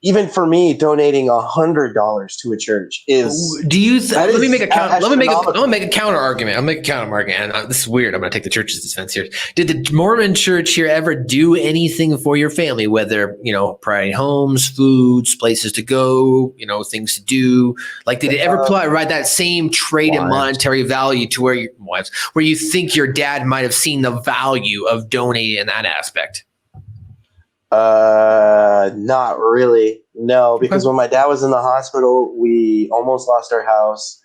even for me, donating $100 to a church is. Do you? Let me make a counter. Let me make a. I'm astronomical. gonna make a counter argument. I'm gonna make a counter argument. And this is weird. I'm gonna take the church's defense here. Did the Mormon church here ever do anything for your family? Whether providing homes, foods, places to go, things to do. Like, did it ever provide that same trade and monetary value to where you think your dad might have seen the value of donating in that aspect? Not really. No, because when my dad was in the hospital, we almost lost our house.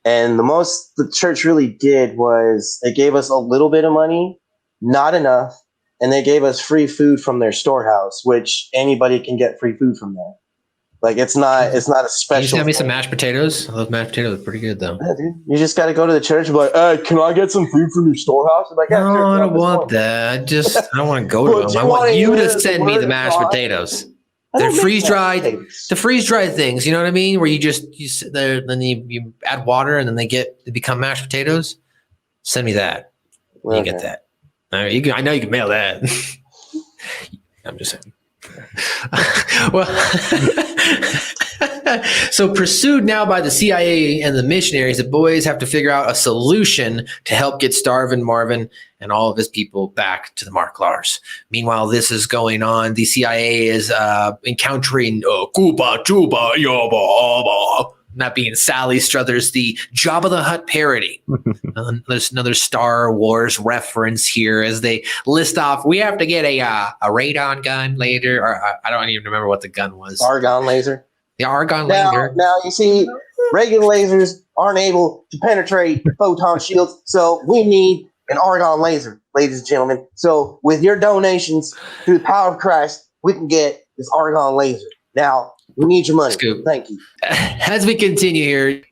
And the most the church really did was they gave us a little bit of money, not enough, and they gave us free food from their storehouse, which anybody can get free food from there. Like it's not a Can you special. send me some mashed potatoes? I love mashed potatoes. They're pretty good though. Yeah, dude. You just got to go to the church and be like, can I get some food from your storehouse? I'm like, yeah, No, sure, I yeah, don't let's want go. that. I don't want to go to But them. you I want wanna you hear to the send me word the of mashed God? potatoes. I They're don't make freeze dried. mashed potatoes. The freeze dried things. You know what I mean? Where you sit there, then you add water, and then they become mashed potatoes. Send me that. You Okay. get that. All right, I know you can mail that. I'm just saying. Well, so pursued now by the CIA and the missionaries, the boys have to figure out a solution to help get Starvin, Marvin, and all of his people back to the Marklars. Meanwhile, this is going on. The CIA is encountering Cuba, Juba, Yoba, not being Sally Struthers, the Jabba the Hutt parody. There's another Star Wars reference here as they list off. We have to get a radon gun later, or I don't even remember what the gun was. Argon laser. The argon laser. Now, you see, regular lasers aren't able to penetrate photon shields, so we need an argon laser, ladies and gentlemen. So with your donations through the power of Christ, we can get this argon laser. Now, we need your money. Scoop. Thank you. As we continue here,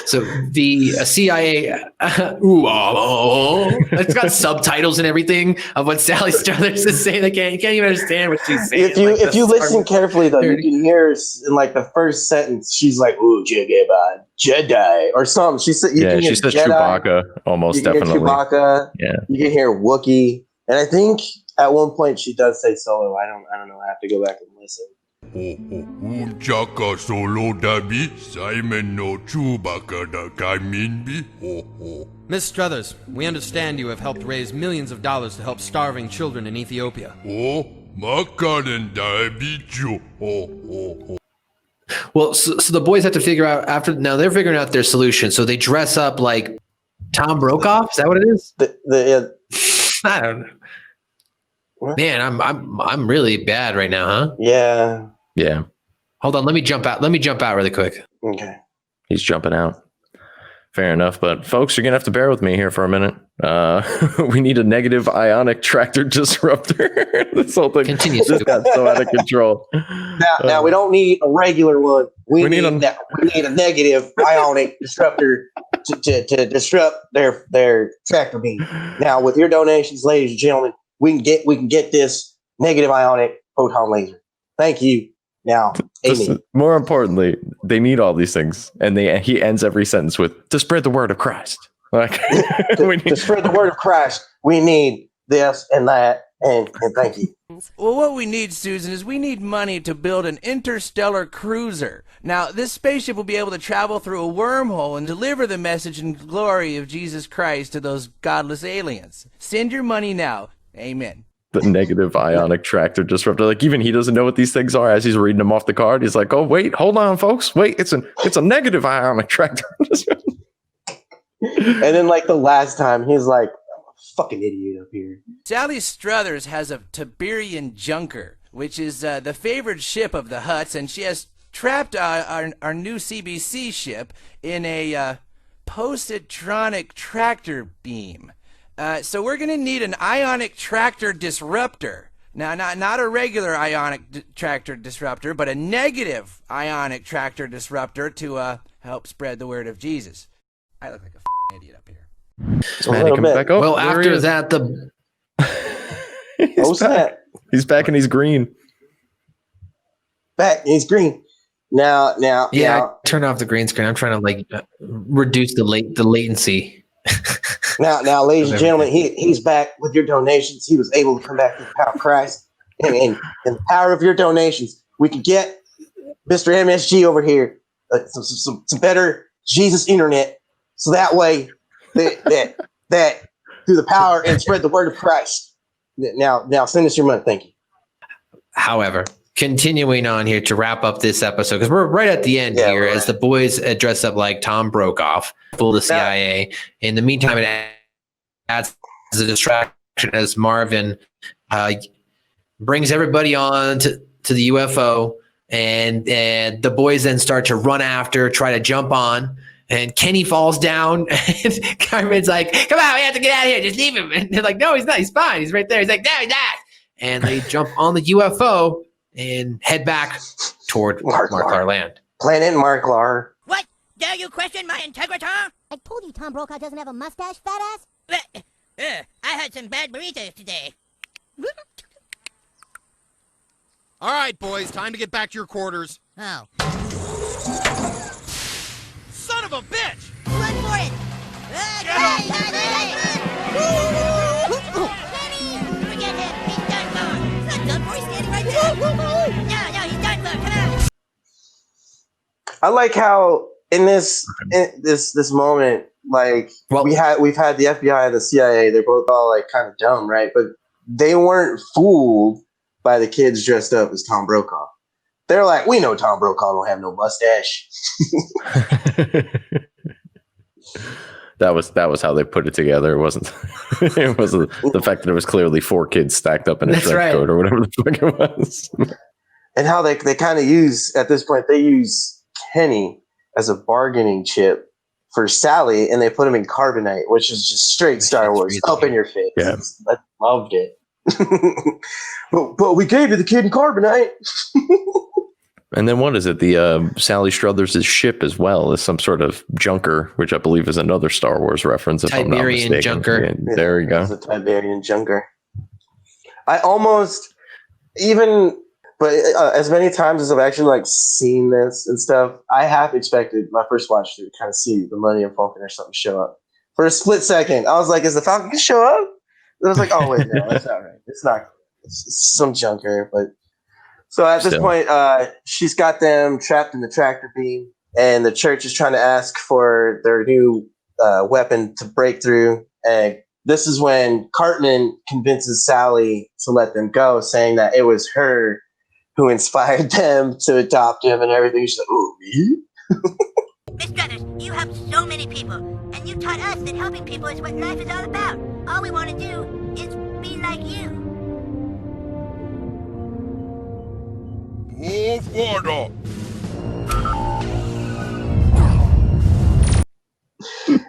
so the CIA, it's got subtitles and everything of what Sally Struthers is saying. You can't even understand what she's saying. If you listen carefully, though, you can hear in like the first sentence, she's like, "Ooh, Jedi," or something. She said, she says Jedi, Chewbacca almost you can definitely. hear Chewbacca. Yeah, you can hear Wookiee, and I think at one point she does say Solo. I don't know. I have to go back and listen. Chaka solo dabi Simon no Chewbacca da kaminbi. Miss Struthers, we understand you have helped raise millions of dollars to help starving children in Ethiopia. Makaran dabi chu. Well, so the boys have to figure out now they're figuring out their solution. So they dress up like Tom Brokaw. Is that what it is? I don't know. What? Man, I'm really bad right now, huh? Yeah. Yeah. Hold on, let me jump out really quick. Okay. He's jumping out. Fair enough, but folks, you're gonna have to bear with me here for a minute. We need a negative ionic tractor disruptor. This whole thing just got so out of control. Now we don't need a regular one. We need a negative ionic disruptor to disrupt their tractor beam. Now, with your donations, ladies and gentlemen, we can get this negative ionic photon laser. Thank you. Now, Amy. More importantly, they need all these things, and he ends every sentence with "to spread the word of Christ." Like to spread the word of Christ, we need this and that, and thank you. Well, what we need, Susan, is we need money to build an interstellar cruiser. Now, this spaceship will be able to travel through a wormhole and deliver the message and glory of Jesus Christ to those godless aliens. Send your money now. Amen. The negative ionic tractor disruptor. Like, even he doesn't know what these things are as he's reading them off the card. He's like, "Oh, wait, hold on, folks. Wait, it's a negative ionic tractor." And then, like the last time, he's like, "Fucking idiot up here." Sally Struthers has a Tiberian Junker, which is the favored ship of the Hutts, and she has trapped our new CBC ship in a positronic tractor beam. So we're going to need an ionic tractor disruptor. Now, not a regular ionic tractor disruptor, but a negative ionic tractor disruptor to help spread the word of Jesus. I look like a f***ing idiot up here. Well, after that, he's back and he's green. He's green. Now. I turn off the green screen. I'm trying to reduce the latency. Now, ladies and gentlemen, he's back with your donations. He was able to come back to the power of Christ, and the power of your donations, we can get Mr. MSG over here some better Jesus internet, so that way that through the power and spread the word of Christ. Now send us your money. Thank you. However, continuing on here to wrap up this episode, because we're right at the end here, as the boys dress up like Tom Brokaw, fool the CIA. In the meantime, it adds as a distraction as Marvin brings everybody on to the UFO, and the boys then start to run after, try to jump on, and Kenny falls down, and Carmen's like, come on, we have to get out of here, just leave him. And they're like, no, he's not, he's fine, he's right there. He's like, no, he's not. And they jump on the UFO and head back toward Marklar land. Planet Marklar. What? Dare you question my integrity? I told you Tom Brokaw doesn't have a mustache, fat ass. I had some bad burritos today. All right, boys, time to get back to your quarters. Oh. Son of a bitch! Run for it! Forget him! He's done for! He's not done for, he's standing right there! No, he's done for, come on! I like how in this moment, like, we've had the FBI and the CIA, they're both all like kind of dumb, right? But they weren't fooled by the kids dressed up as Tom Brokaw. They're like, we know Tom Brokaw don't have no mustache. That was how they put it together. It wasn't the fact that it was clearly 4 kids stacked up in a trench coat or whatever the fuck it was. And how they kind of use, at this point, they use Kenny as a bargaining chip for Sally, and they put him in carbonite, which is just straight Star Wars, up in your face. Yeah. I loved it. but we gave you the kid in carbonite. And then what is it? The Sally Struthers' ship as well is some sort of junker, which I believe is another Star Wars reference. If I'm not mistaken. Junker. Yeah, there you go. It's a Tiberian junker. I almost but as many times as I've actually like seen this and stuff, I half expected my first watch to kind of see the Millennium Falcon or something show up. For a split second, I was like, "Is the Falcon gonna show up?" And I was like, "Oh wait, no, that's not right. It's not. It's some junker." But so at this point, she's got them trapped in the tractor beam, and the church is trying to ask for their new weapon to break through. And this is when Cartman convinces Sally to let them go, saying that it was her who inspired them to adopt him and everything. She's like, "Oh, me?" Miss Struthers, you helped so many people, and you taught us that helping people is what life is all about. All we want to do is be like you.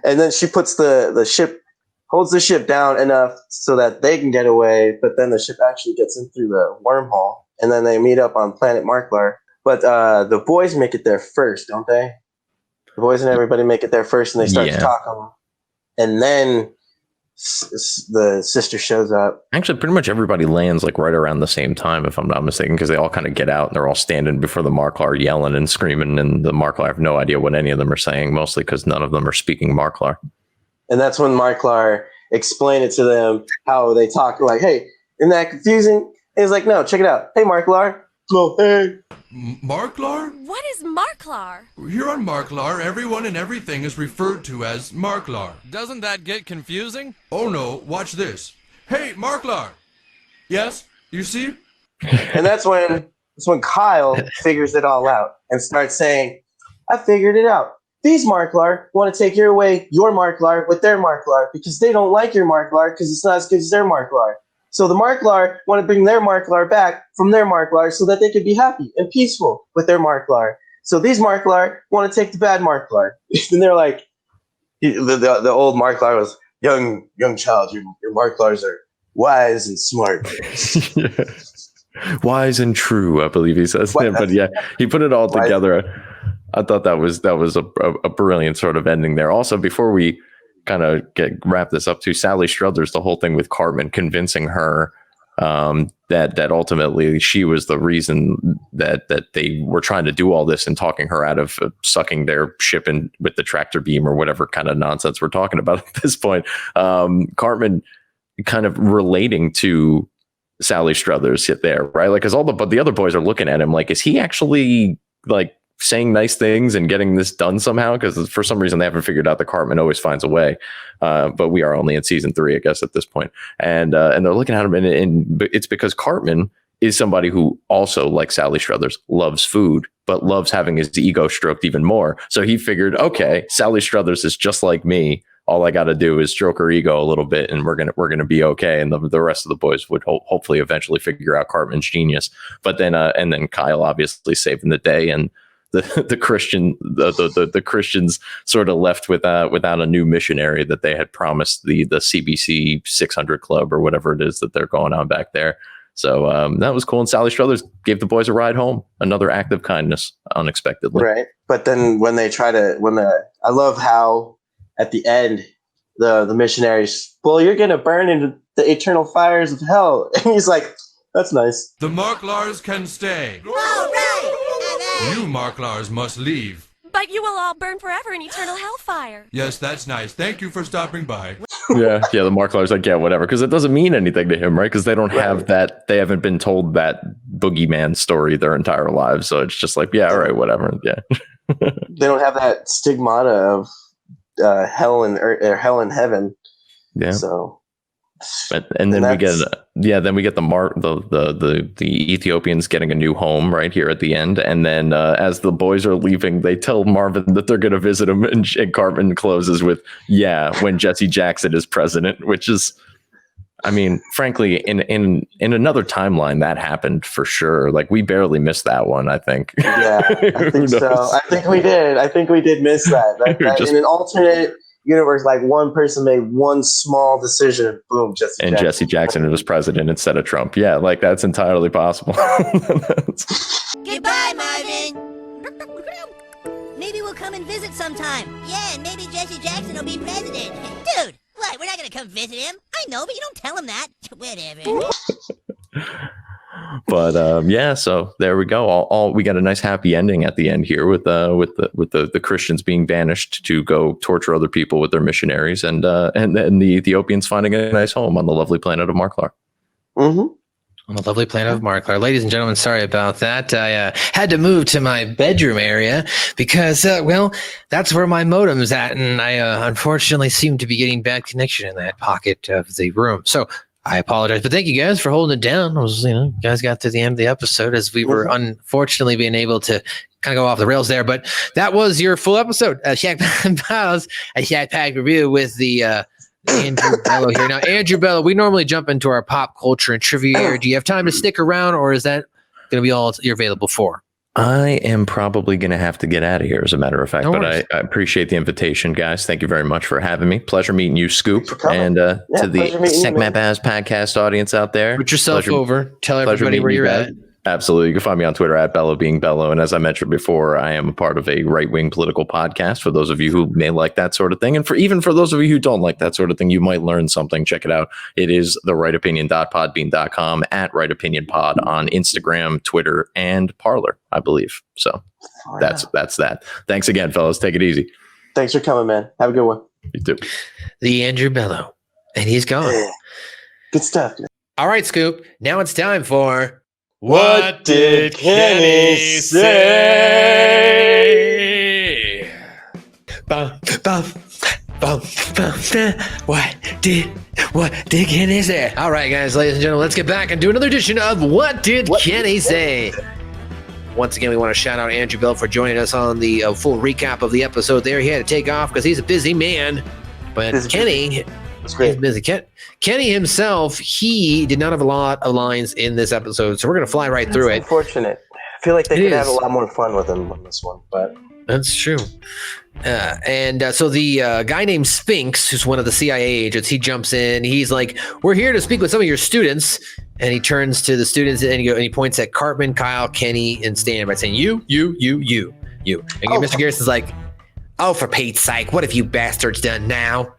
And then she puts the ship, holds the ship down enough so that they can get away, but then the ship actually gets in through the wormhole, and then they meet up on planet Marklar. But the boys make it there first, don't they? The boys and everybody make it there first, and they start to talk to them. And then the sister shows up. Actually, pretty much everybody lands like right around the same time, if I'm not mistaken, because they all kind of get out and they're all standing before the Marklar yelling and screaming, and the Marklar have no idea what any of them are saying, mostly because none of them are speaking Marklar. And that's when Marklar explained it to them, how they talk, like, "Hey, isn't that confusing?" And he's like, "No, check it out. Hey, Marklar." "Oh, hey." Marklar? What is Marklar? Here on Marklar, everyone and everything is referred to as Marklar. Doesn't that get confusing? Oh no, watch this. Hey, Marklar! Yes? You see? And that's when Kyle figures it all out and starts saying, "I figured it out. These Marklar want to take away your Marklar with their Marklar because they don't like your Marklar because it's not as good as their Marklar. So the Marklar want to bring their Marklar back from their Marklar so that they could be happy and peaceful with their Marklar. So these Marklar want to take the bad Marklar." And they're like, the old Marklar was, young child, your Marklars are wise and smart." Wise and true, I believe he says. But yeah, he put it all together. I thought that was a brilliant sort of ending there. Also, before we kind of wrap this up to Sally Struthers, the whole thing with Cartman convincing her that ultimately she was the reason that they were trying to do all this and talking her out of sucking their ship in with the tractor beam or whatever kind of nonsense we're talking about at this point. Cartman kind of relating to Sally Struthers there, right? Like, because but the other boys are looking at him like, is he actually like saying nice things and getting this done somehow, because for some reason they haven't figured out that Cartman always finds a way. But we are only in season 3, I guess, at this point. And they're looking at him, and it's because Cartman is somebody who also, like Sally Struthers, loves food, but loves having his ego stroked even more. So he figured, okay, Sally Struthers is just like me. All I got to do is stroke her ego a little bit, and we're gonna be okay. And the rest of the boys would hopefully eventually figure out Cartman's genius. But then and then Kyle obviously saving the day, and the Christians sort of left without a new missionary that they had promised the CBC 600 Club or whatever it is that they're going on back there. So that was cool. And Sally Struthers gave the boys a ride home. Another act of kindness, unexpectedly. Right. But then when they try to, I love how at the end, the missionaries, well, you're going to burn into the eternal fires of hell. And he's like, that's nice. The Marklars can stay. All right. You Marklars must leave. But you will all burn forever in eternal hellfire. Yes, that's nice. Thank you for stopping by. yeah, the Marklar's like, yeah, whatever, because it doesn't mean anything to him, right? Because they don't have that, they haven't been told that boogeyman story their entire lives, so it's just like, yeah, all right, whatever, yeah. They don't have that stigmata of hell and hell and heaven. Yeah. So. And then we get the Ethiopians getting a new home right here at the end, and then as the boys are leaving, they tell Marvin that they're going to visit him, and Cartman closes with, "Yeah, when Jesse Jackson is president," which is, I mean, frankly, in another timeline that happened for sure. Like we barely missed that one, I think. Yeah, I think so. I think we did miss that. In an alternate universe, like one person made one small decision, boom, Jesse Jackson was president instead of Trump. Yeah, like that's entirely possible. Goodbye, Marvin. Maybe we'll come and visit sometime. Yeah, and maybe Jesse Jackson will be president. Dude, what? We're not gonna come visit him. I know, but you don't tell him that. Whatever. But yeah, so there we go. All we got a nice happy ending at the end here with the Christians being banished to go torture other people with their missionaries, and the Ethiopians finding a nice home on the lovely planet of Marklar. Mm-hmm. On the lovely planet of Marklar. Ladies and gentlemen, sorry about that. I had to move to my bedroom area because, well, that's where my modem's at, and I unfortunately seem to be getting bad connection in that pocket of the room. So I apologize, but thank you guys for holding it down. You guys got to the end of the episode as we were unfortunately being able to kind of go off the rails there, but that was your full episode. Shack Pack a Shack Pack review with the Andrew Bello here. Now, Andrew Bello, we normally jump into our pop culture and trivia. Do you have time to stick around, or is that going to be all you're available for? I am probably going to have to get out of here, as a matter of fact, No but worries. I appreciate the invitation, guys. Thank you very much for having me. Pleasure meeting you, Scoop, and to the Sec Map Ass podcast audience out there. Put yourself over. Tell pleasure everybody where meeting you're you at. guys. Absolutely. You can find me on Twitter at Bello being Bello. And as I mentioned before, I am a part of a right-wing political podcast for those of you who may like that sort of thing. And even for those of you who don't like that sort of thing, you might learn something. Check it out. It is therightopinion.podbean.com, at rightopinionpod on Instagram, Twitter, and Parler, I believe. So that's that. Thanks again, fellas. Take it easy. Thanks for coming, man. Have a good one. You too. The Andrew Bello. And he's gone. Yeah. Good stuff, man. All right, Scoop. Now it's time for... What did Kenny say? What did Kenny say? All right, guys, ladies and gentlemen, let's get back and do another edition of What Did Kenny Say? Once again, we want to shout out Andrew Bell for joining us on the full recap of the episode there. He had to take off because he's a busy man. But Kenny... It's great. Busy. Kenny himself, he did not have a lot of lines in this episode, so we're going to fly right through it. Unfortunate. I feel like they could have a lot more fun with him on this one, but that's true. So the guy named Sphinx, who's one of the CIA agents, he jumps in. He's like, "We're here to speak with some of your students." And he turns to the students and he points at Cartman, Kyle, Kenny, and Stan by saying, "You." And Mr. Garrison's like, "Oh, for Pete's sake, what have you bastards done now?"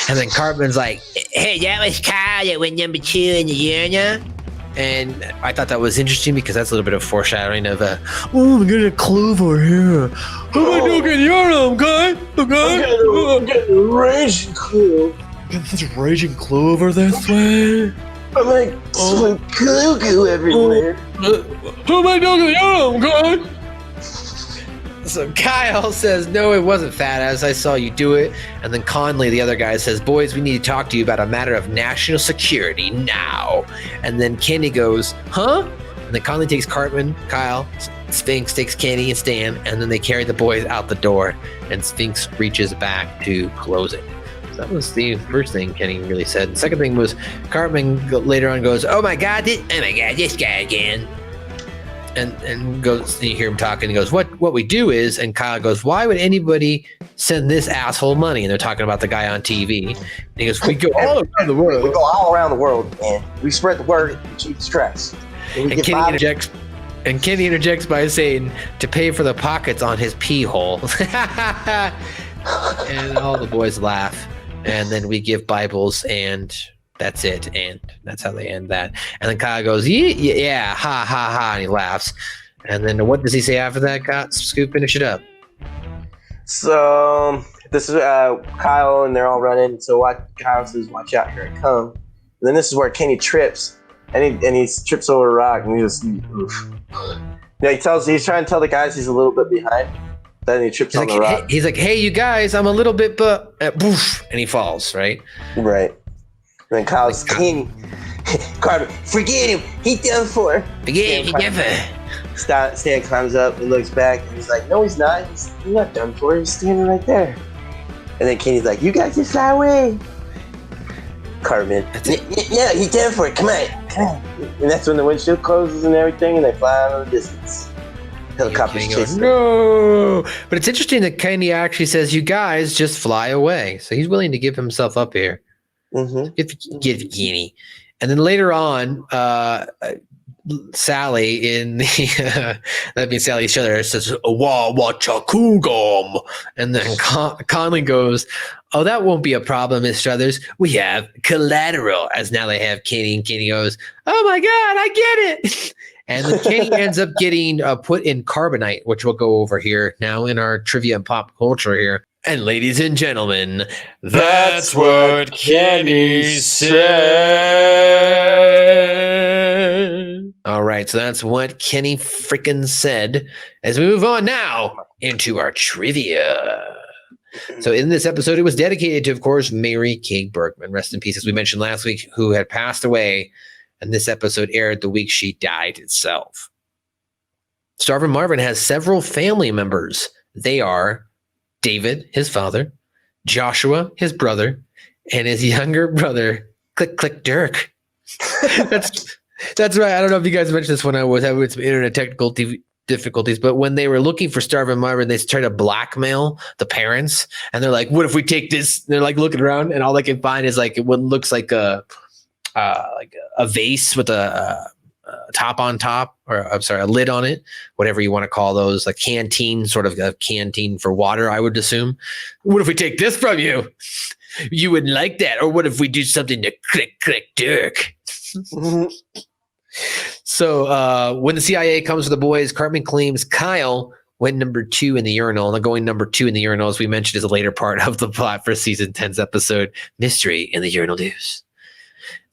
And then Cartman's like, "Hey, that was Kyle that went number 2 in the union." And I thought that was interesting because that's a little bit of foreshadowing of I'm getting a clover here. I'm getting your arm, guy. I'm getting a raging clover. There's a raging clover this way. I'm like cuckoo everywhere. Who am I talking to your arm, guy? So Kyle says, no, it wasn't fat ass. I saw you do it. And then Conley, the other guy, says, boys, we need to talk to you about a matter of national security now. And then Kenny goes, huh? And then Conley takes Cartman, Kyle, Sphinx takes Kenny and Stan, and then they carry the boys out the door. And Sphinx reaches back to close it. So that was the first thing Kenny really said. The second thing was Cartman later on goes, oh my God, this guy again. And goes, you hear him talking, he goes, what we do is, and Kyle goes, why would anybody send this asshole money? And they're talking about the guy on TV. And he goes, we go all around the world. We go all around the world, man. We spread the word, achieve stress. And Kenny interjects by saying, to pay for the pockets on his pee hole. And all the boys laugh. And then we give Bibles, and that's it. And that's how they end that. And then Kyle goes, yeah, ha, ha, ha. And he laughs. And then what does he say after that, Scoop? Finish it up. So this is Kyle, and they're all running. So Kyle says, watch out, here I come. And then this is where Kenny trips. And he trips over a rock, and he just, oof. Yeah, he's trying to tell the guys he's a little bit behind. Then he trips on the rock. He's like, hey, you guys, I'm a little bit, boof, and he falls, right? Right. And then Kyle's King. Cartman, forget him. He's done for. Forget him. He never. Stan climbs up and looks back, and he's like, no, he's not. He's not done for. He's standing right there. And then Kenny's like, you guys just fly away. Cartman, yeah, he's done for it. Come on. And that's when the windshield closes and everything, and they fly out of the distance. Helicopters chasing. No, but it's interesting that Kenny actually says, "You guys just fly away." So he's willing to give himself up here. Mm-hmm. Give Kenny, and then later on, Sally in the that means Sally Shudder says "Wa chakugum," and then Conley goes, "Oh, that won't be a problem, Miss Struthers. We have collateral." As now they have Kenny, and Kenny goes, "Oh my God, I get it." And then Kenny ends up getting put in carbonite, which we'll go over here now in our trivia and pop culture here. And ladies and gentlemen, that's what Kenny said. All right, so that's what Kenny freaking said. As we move on now into our trivia. So in this episode, it was dedicated to, of course, Mary Kay Bergman, rest in peace, as we mentioned last week, who had passed away. And this episode aired the week she died itself. Starvin Marvin has several family members. They are David, his father, Joshua, his brother, and his younger brother, Click Click Dirk. That's right. I don't know if you guys mentioned this when I was having some internet technical difficulties, but when they were looking for Starvin Marvin, they tried to blackmail the parents, and they're like, "What if we take this?" And they're like looking around, and all they can find is like what looks like a vase with a top on top, or I'm sorry, a lid on it, whatever you want to call those, like canteen, sort of a canteen for water, I would assume. What if we take this from you? You wouldn't like that. Or what if we do something to Click Click Dirk? So when the CIA comes for the boys, Cartman claims Kyle went number 2 in the urinal. And going number 2 in the urinal, as we mentioned, is a later part of the plot for season 10's episode, Mystery in the Urinal Deuce.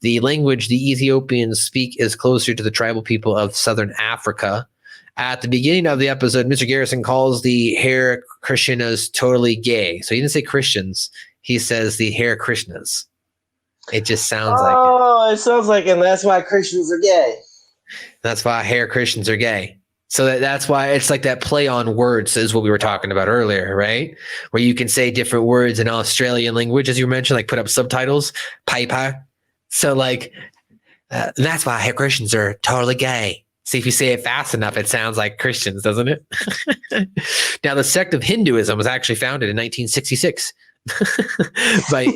The language the Ethiopians speak is closer to the tribal people of southern Africa. At the beginning of the episode, Mr. Garrison calls the Hare Krishnas totally gay. So he didn't say Christians. He says the Hare Krishnas. It just sounds like it. Oh, it sounds like it, and that's why Christians are gay. That's why Hare Christians are gay. So that's why it's like that play on words is what we were talking about earlier, right? Where you can say different words in Australian language, as you mentioned, like put up subtitles, paper. So like, that's why Christians are totally gay. See, if you say it fast enough, it sounds like Christians, doesn't it? Now, the sect of Hinduism was actually founded in 1966 by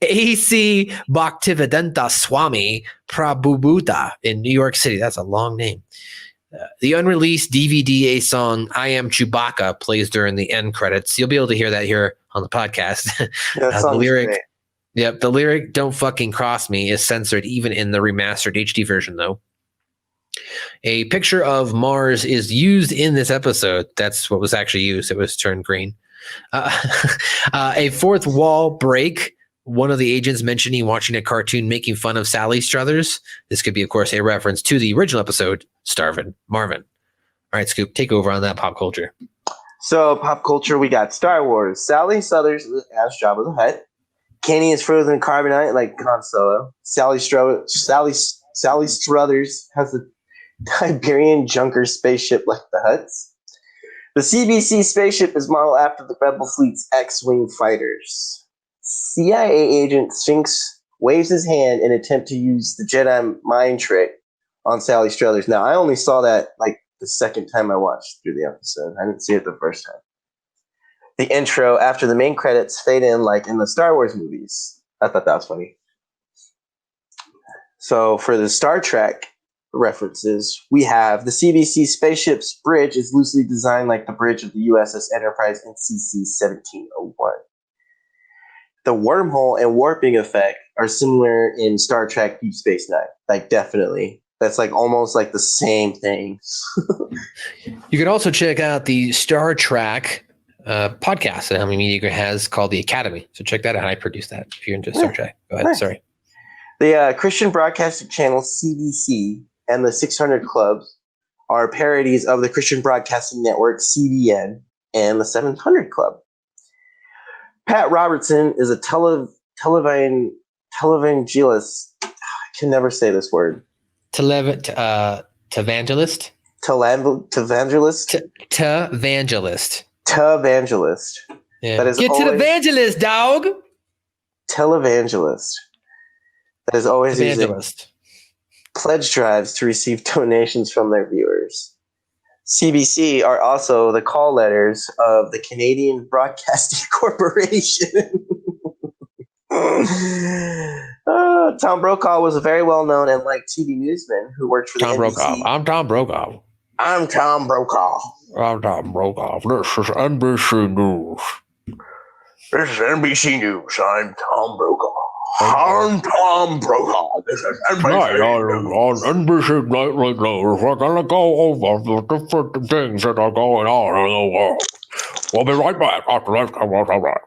A.C. Bhaktivedanta Swami Prabhupada in New York City. That's a long name. The unreleased DVD song "I Am Chewbacca" plays during the end credits. You'll be able to hear that here on the podcast. The lyric. Great. Yep, the lyric "Don't fucking cross me" is censored even in the remastered HD version, though. A picture of Mars is used in this episode. That's what was actually used. It was turned green. A fourth wall break. One of the agents mentioning watching a cartoon making fun of Sally Struthers. This could be, of course, a reference to the original episode, Starvin Marvin. All right, Scoop, take over on that pop culture. So pop culture, we got Star Wars. Sally Struthers as Jabba the Hutt. Kenny is frozen in carbonite like Han Solo. Sally Struthers has a Tiberian Junker spaceship like the Hutts. The CBC spaceship is modeled after the Rebel fleet's X-wing fighters. CIA agent Sphinx waves his hand in attempt to use the Jedi mind trick on Sally Struthers. Now, I only saw that like the second time I watched through the episode. I didn't see it the first time. The intro after the main credits fade in like in the Star Wars movies. I thought that was funny. So for the Star Trek references, we have the CBC spaceship's bridge is loosely designed like the bridge of the USS Enterprise in CC 1701. The wormhole and warping effect are similar in Star Trek Deep Space Nine. Like, definitely. That's like almost like the same thing. You can also check out the Star Trek podcast that Helmy Media has called The Academy. So check that out. I produced that if you're into Star Trek. Go ahead. Nice. Sorry. The Christian Broadcasting Channel, CBC, and the 600 Clubs are parodies of the Christian Broadcasting Network, CBN, and the 700 Club. Pat Robertson is a televangelist. I can never say this word. Tevangelist. Tevangelist. Tevangelist. Yeah. That is Get to the evangelist, dog. Televangelist. That is always using pledge drives to receive donations from their viewers. CBC are also the call letters of the Canadian Broadcasting Corporation. Tom Brokaw was a very well-known and liked TV newsman who worked for the NBC. I'm Tom Brokaw. I'm Tom Brokaw. I'm Tom Brokaw. This is NBC News. This is NBC News. I'm Tom Brokaw. I'm Tom Brokaw. This is NBC News. On NBC Nightly News, we're going to go over the different things that are going on in the world. We'll be right back after this commercial break.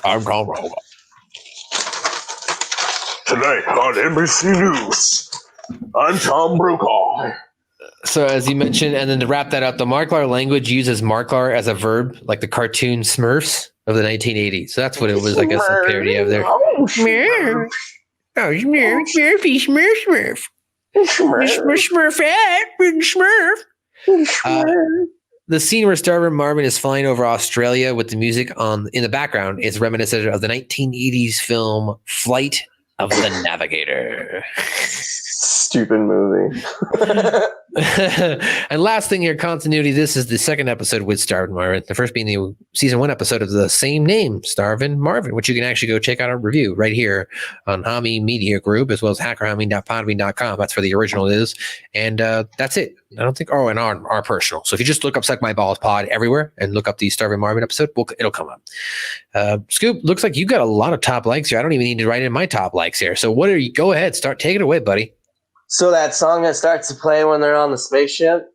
I'm Tom Brokaw. Tonight on NBC News, I'm Tom Brokaw. So as you mentioned, and then to wrap that up, the Marklar language uses Marklar as a verb, like the cartoon Smurfs of the 1980s. So that's what it was, I guess, a parody of there. Oh, Smurf. Oh, Smurf, Smurfy, Smurf, Smurf. Smurf. The scene where Starvin Marvin is flying over Australia with the music in the background is reminiscent of the 1980s film Flight of the Navigator. Stupid movie. And last thing here, continuity. This is the second episode with Starvin Marvin. The first being the season 1 episode of the same name, Starvin Marvin, which you can actually go check out our review right here on Hami Media Group, as well as hackerhami.podbean.com. That's where the original is. And that's it. I don't think, and our personal. So if you just look up Suck My Balls Pod everywhere and look up the Starvin Marvin episode, it'll come up. Scoop, looks like you got a lot of top likes here. I don't even need to write in my top likes here. So go ahead, take it away, buddy. So that song that starts to play when they're on the spaceship,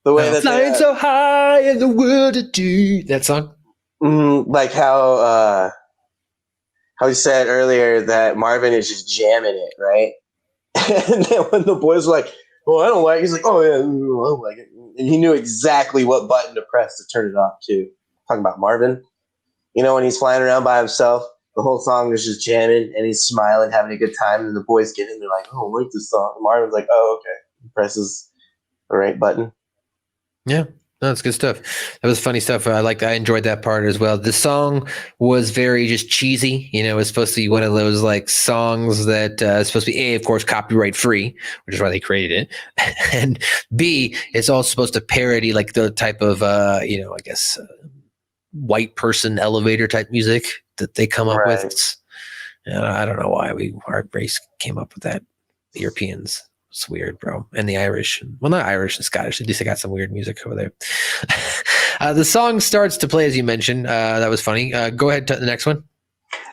the way that flying so high in the world of deep. That song, like how you said earlier that Marvin is just jamming it, right? And then when the boys were like, "Well, I don't like," he's like, "Oh yeah, I don't like it," and he knew exactly what button to press to turn it off too. Talking about Marvin, when he's flying around by himself. The whole song is just jamming, and he's smiling, having a good time, and the boys get in. They're like, "Oh, I like this song." And Marvin's like, "Oh, okay." He presses the right button. Yeah, no, that's good stuff. That was funny stuff. I enjoyed that part as well. The song was very just cheesy. It was supposed to be one of those like songs that is supposed to be of course, copyright free, which is why they created it, and B, it's also supposed to parody like the type of I guess white person elevator type music that they come up with. I don't know why our race came up with that. The Europeans. It's weird, bro. And the Irish. Well, not Irish and Scottish. At least they got some weird music over there. The song starts to play, as you mentioned. That was funny. Go ahead to the next one.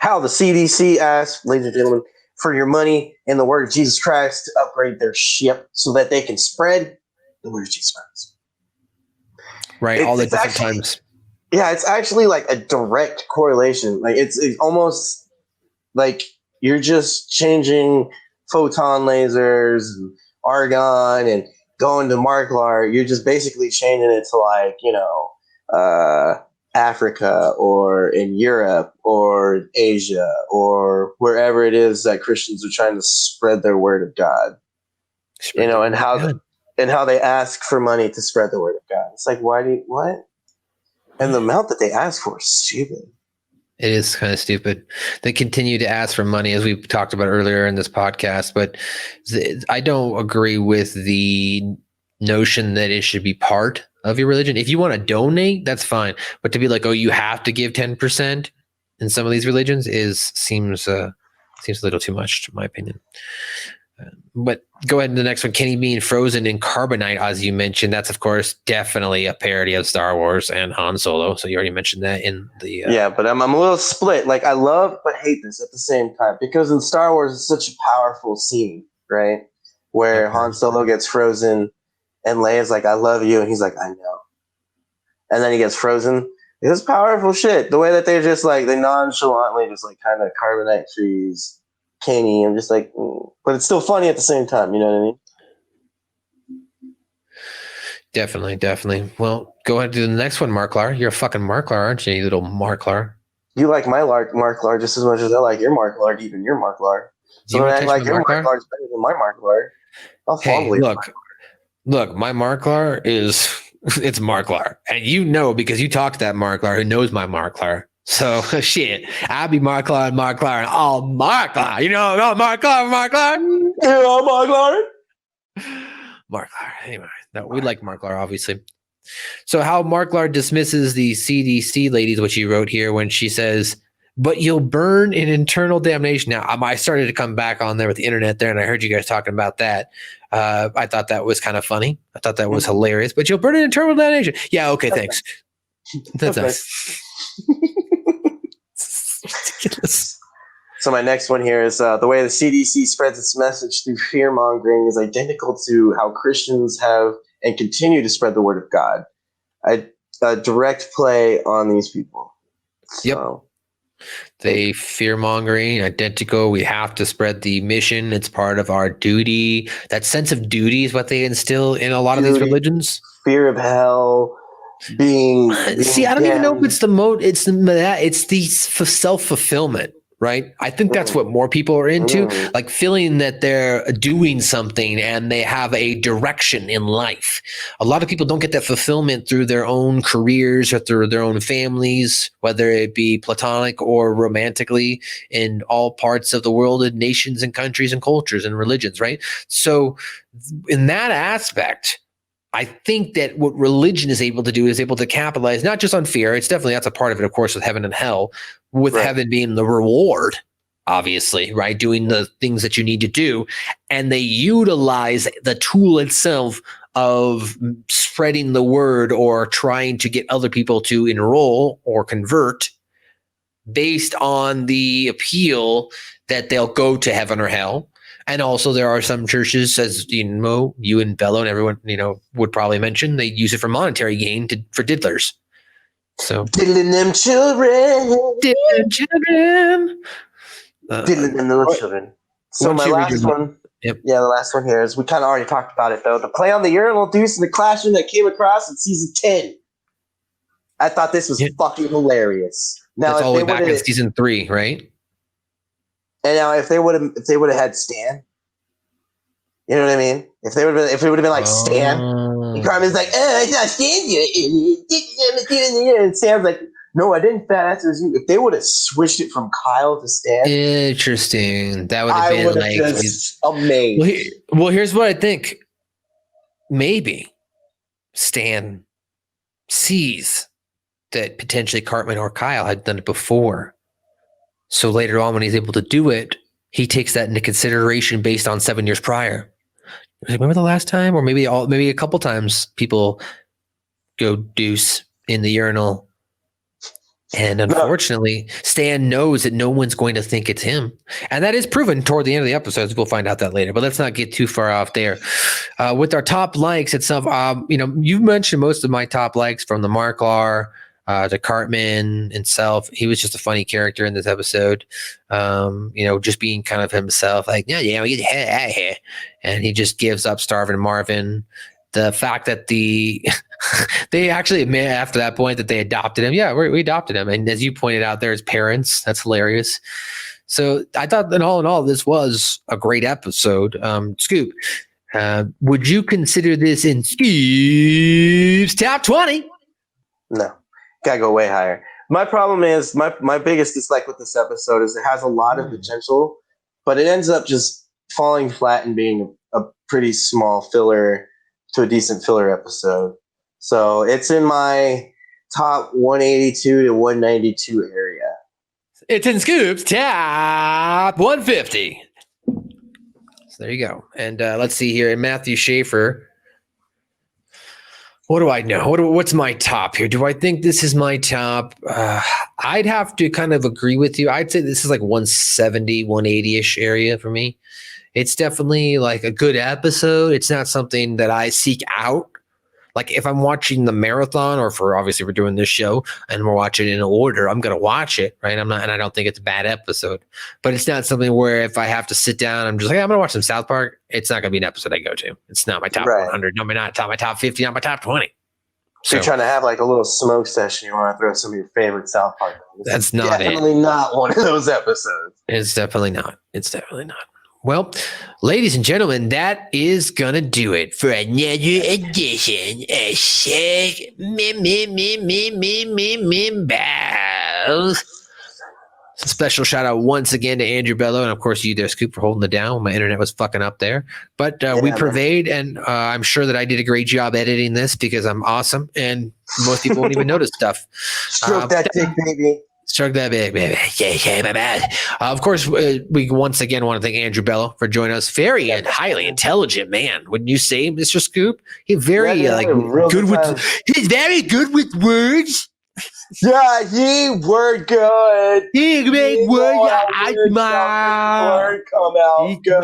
How the CDC asked, ladies and gentlemen, for your money in the word of Jesus Christ to upgrade their ship so that they can spread the word of Jesus Christ. Right. All the different times. Yeah, it's actually like a direct correlation. Like it's almost like you're just changing photon lasers and argon and going to Marklar. You're just basically changing it to like, Africa or in Europe or in Asia or wherever it is that Christians are trying to spread their word of God. And how they ask for money to spread the word of God. It's like, what? And the amount that they ask for is stupid. It is kind of stupid. They continue to ask for money, as we talked about earlier in this podcast, but I don't agree with the notion that it should be part of your religion. If you want to donate, that's fine. But to be like, oh, you have to give 10% in some of these religions seems a little too much, in my opinion. But go ahead to the next one. Kenny being frozen in carbonite, as you mentioned. That's, of course, definitely a parody of Star Wars and Han Solo. So you already mentioned that in the... Yeah, but I'm a little split. Like, I love but hate this at the same time. Because in Star Wars, it's such a powerful scene, right? Where Han Solo gets frozen and Leia's like, I love you. And he's like, I know. And then he gets frozen. It's powerful shit. The way that they're just like, they nonchalantly just like kind of carbonite freeze Kenny. I'm just like, but it's still funny at the same time. You know what I mean? Definitely. Well, go ahead and do the next one, Marklar. You're a fucking Marklar, aren't you, you little Marklar? You like my Marklar just as much as I like your Marklar, even your Marklar. So when I act like your Marklar is better than my Marklar, I'll fondly look, my Marklar is it's Marklar, and you know because you talk to that Marklar who knows my Marklar. So shit, I'll be Marklar and all Marklar. You know, Marklar. Yeah, Marklar. Anyway, no, we like Marklar, obviously. So how Marklar dismisses the CDC ladies, which you wrote here when she says, but you'll burn in eternal damnation. Now, I started to come back on there with the internet there, and I heard you guys talking about that. I thought that was kind of funny. I thought that was hilarious. But you'll burn in eternal damnation. Yeah, okay, thanks. That's nice. Ridiculous. So my next one here is the way the CDC spreads its message through fear-mongering is identical to how Christians have and continue to spread the word of God. A direct play on these people. So, yep. They fear-mongering, identical. We have to spread the mission. It's part of our duty. That sense of duty is what they instill in a lot of these religions. Fear of hell. Being see, I don't even know if it's it's the self-fulfillment, right? I think that's what more people are into, like feeling that they're doing something and they have a direction in life. A lot of people don't get that fulfillment through their own careers or through their own families, whether it be platonic or romantically, in all parts of the world, in nations and countries and cultures and religions, right? So in that aspect, I think that what religion is able to do is able to capitalize not just on fear. It's definitely, that's a part of it, of course, with heaven and hell, with heaven being the reward, obviously, right? Doing the things that you need to do. And they utilize the tool itself of spreading the word or trying to get other people to enroll or convert based on the appeal that they'll go to heaven or hell. And also there are some churches, as you know, you and Bello and everyone, would probably mention, they use it for monetary gain for diddlers. So diddling them children. Diddling them little children. So my last one. Yep. Yeah, the last one here is, we kind of already talked about it though. The play on the urinal deuce in the classroom that came across in season 10. I thought this was fucking hilarious. Now, that's all the way back in season 3, right? And now, if they would have had Stan, you know what I mean? If it would have been like Stan, and Carmen's like, I saw Stan do it. And Stan's like, no, I didn't. Fat ass, it was you. If they would have switched it from Kyle to Stan, interesting. That would have been like just amazing. Well, here's what I think. Maybe Stan sees that potentially Cartman or Kyle had done it before. So later on, when he's able to do it, he takes that into consideration based on 7 years prior. Remember the last time, or maybe a couple times, people go deuce in the urinal, and unfortunately, Stan knows that no one's going to think it's him, and that is proven toward the end of the episodes. We'll find out that later, but let's not get too far off there. With our top likes itself, you mentioned most of my top likes from the Marklar. To Cartman himself, he was just a funny character in this episode. Just being kind of himself, like, we get the hell out of here. And he just gives up Starvin Marvin. The fact that the They actually admit after that point that they adopted him. Yeah, we adopted him. And as you pointed out, there's parents. That's hilarious. So I thought that all in all, this was a great episode. Scoop, would you consider this in Scoop's top 20? No, gotta go way higher. My problem is my biggest dislike with this episode is it has a lot of potential, but it ends up just falling flat and being a pretty small filler to a decent filler episode. So it's in my top 182 to 192 area. It's in Scoop's top 150. So there you go. And let's see here. And Matthew Schaefer. What do I know? What's my top here? Do I think this is my top? I'd have to kind of agree with you. I'd say this is like 170, 180-ish area for me. It's definitely like a good episode. It's not something that I seek out. Like if I'm watching the marathon, or for obviously we're doing this show and we're watching it in order, I'm gonna watch it, right? And I don't think it's a bad episode, but it's not something where if I have to sit down, I'm just like, I'm gonna watch some South Park. It's not gonna be an episode I go to. It's not my top 100. No, not my top 50. Not my top 20. So you're trying to have like a little smoke session. You want to throw some of your favorite South Park. That's not definitely not one of those episodes. It's definitely not. It's definitely not. Well, ladies and gentlemen, that is gonna do it for another edition of Shake Me Bells. Special shout out once again to Andrew Bello, and of course you there, Scoop, for holding it down. My internet was fucking up there, but we pervade, and I'm sure that I did a great job editing this because I'm awesome, and most people won't even notice stuff. Stroke that dick, baby. Stroke that big, baby. Yeah, my bad. Of course, we once again want to thank Andrew Bello for joining us. Very and highly intelligent man, wouldn't you say, Mr. Scoop? He's very good with. He's very good with words. Yeah, he word good. He make word come out good.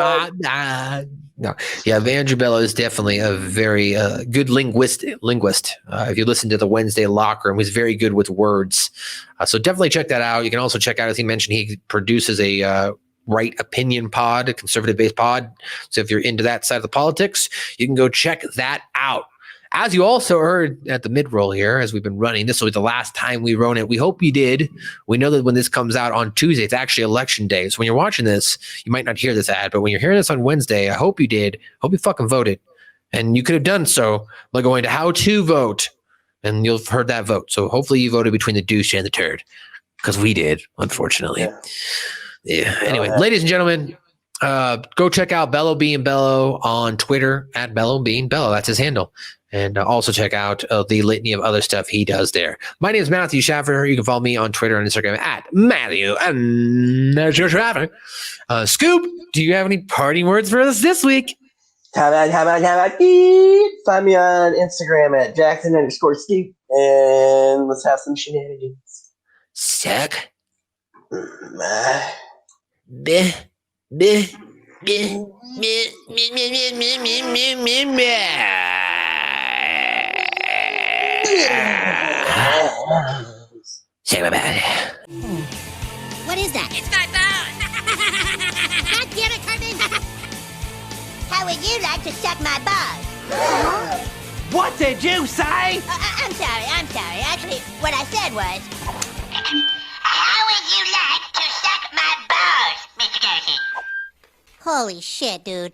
No, yeah, Andrew Bello is definitely a very good linguist. If you listen to the Wednesday Locker Room, he's very good with words. So definitely check that out. You can also check out, as he mentioned, he produces a right opinion pod, a conservative-based pod. So if you're into that side of the politics, you can go check that out. As you also heard at the mid-roll here, as we've been running, this will be the last time we run it. We hope you did. We know that when this comes out on Tuesday, it's actually election day. So when you're watching this, you might not hear this ad, but when you're hearing this on Wednesday, I hope you did. Hope you fucking voted. And you could have done so by going to how to vote, and you'll have heard that vote. So hopefully you voted between the douche and the turd, because we did, unfortunately. Yeah. Anyway, ladies and gentlemen, go check out Bello Being Bello on Twitter at Bello Being Bello. That's his handle. And also check out the litany of other stuff he does there. My name is Matthew Schaffer. You can follow me on Twitter and Instagram at Matthew Schaffer. Scoop, do you have any parting words for us this week? How about? Find me on Instagram at Jackson_Scoop, and let's have some shenanigans. Suck. Say my bad. What is that? It's my bone! God damn it, Cartman! How would you like to suck my balls? What did you say? I'm sorry. Actually, what I said was... How would you like to suck my balls, Mr. Garrison? Holy shit, dude.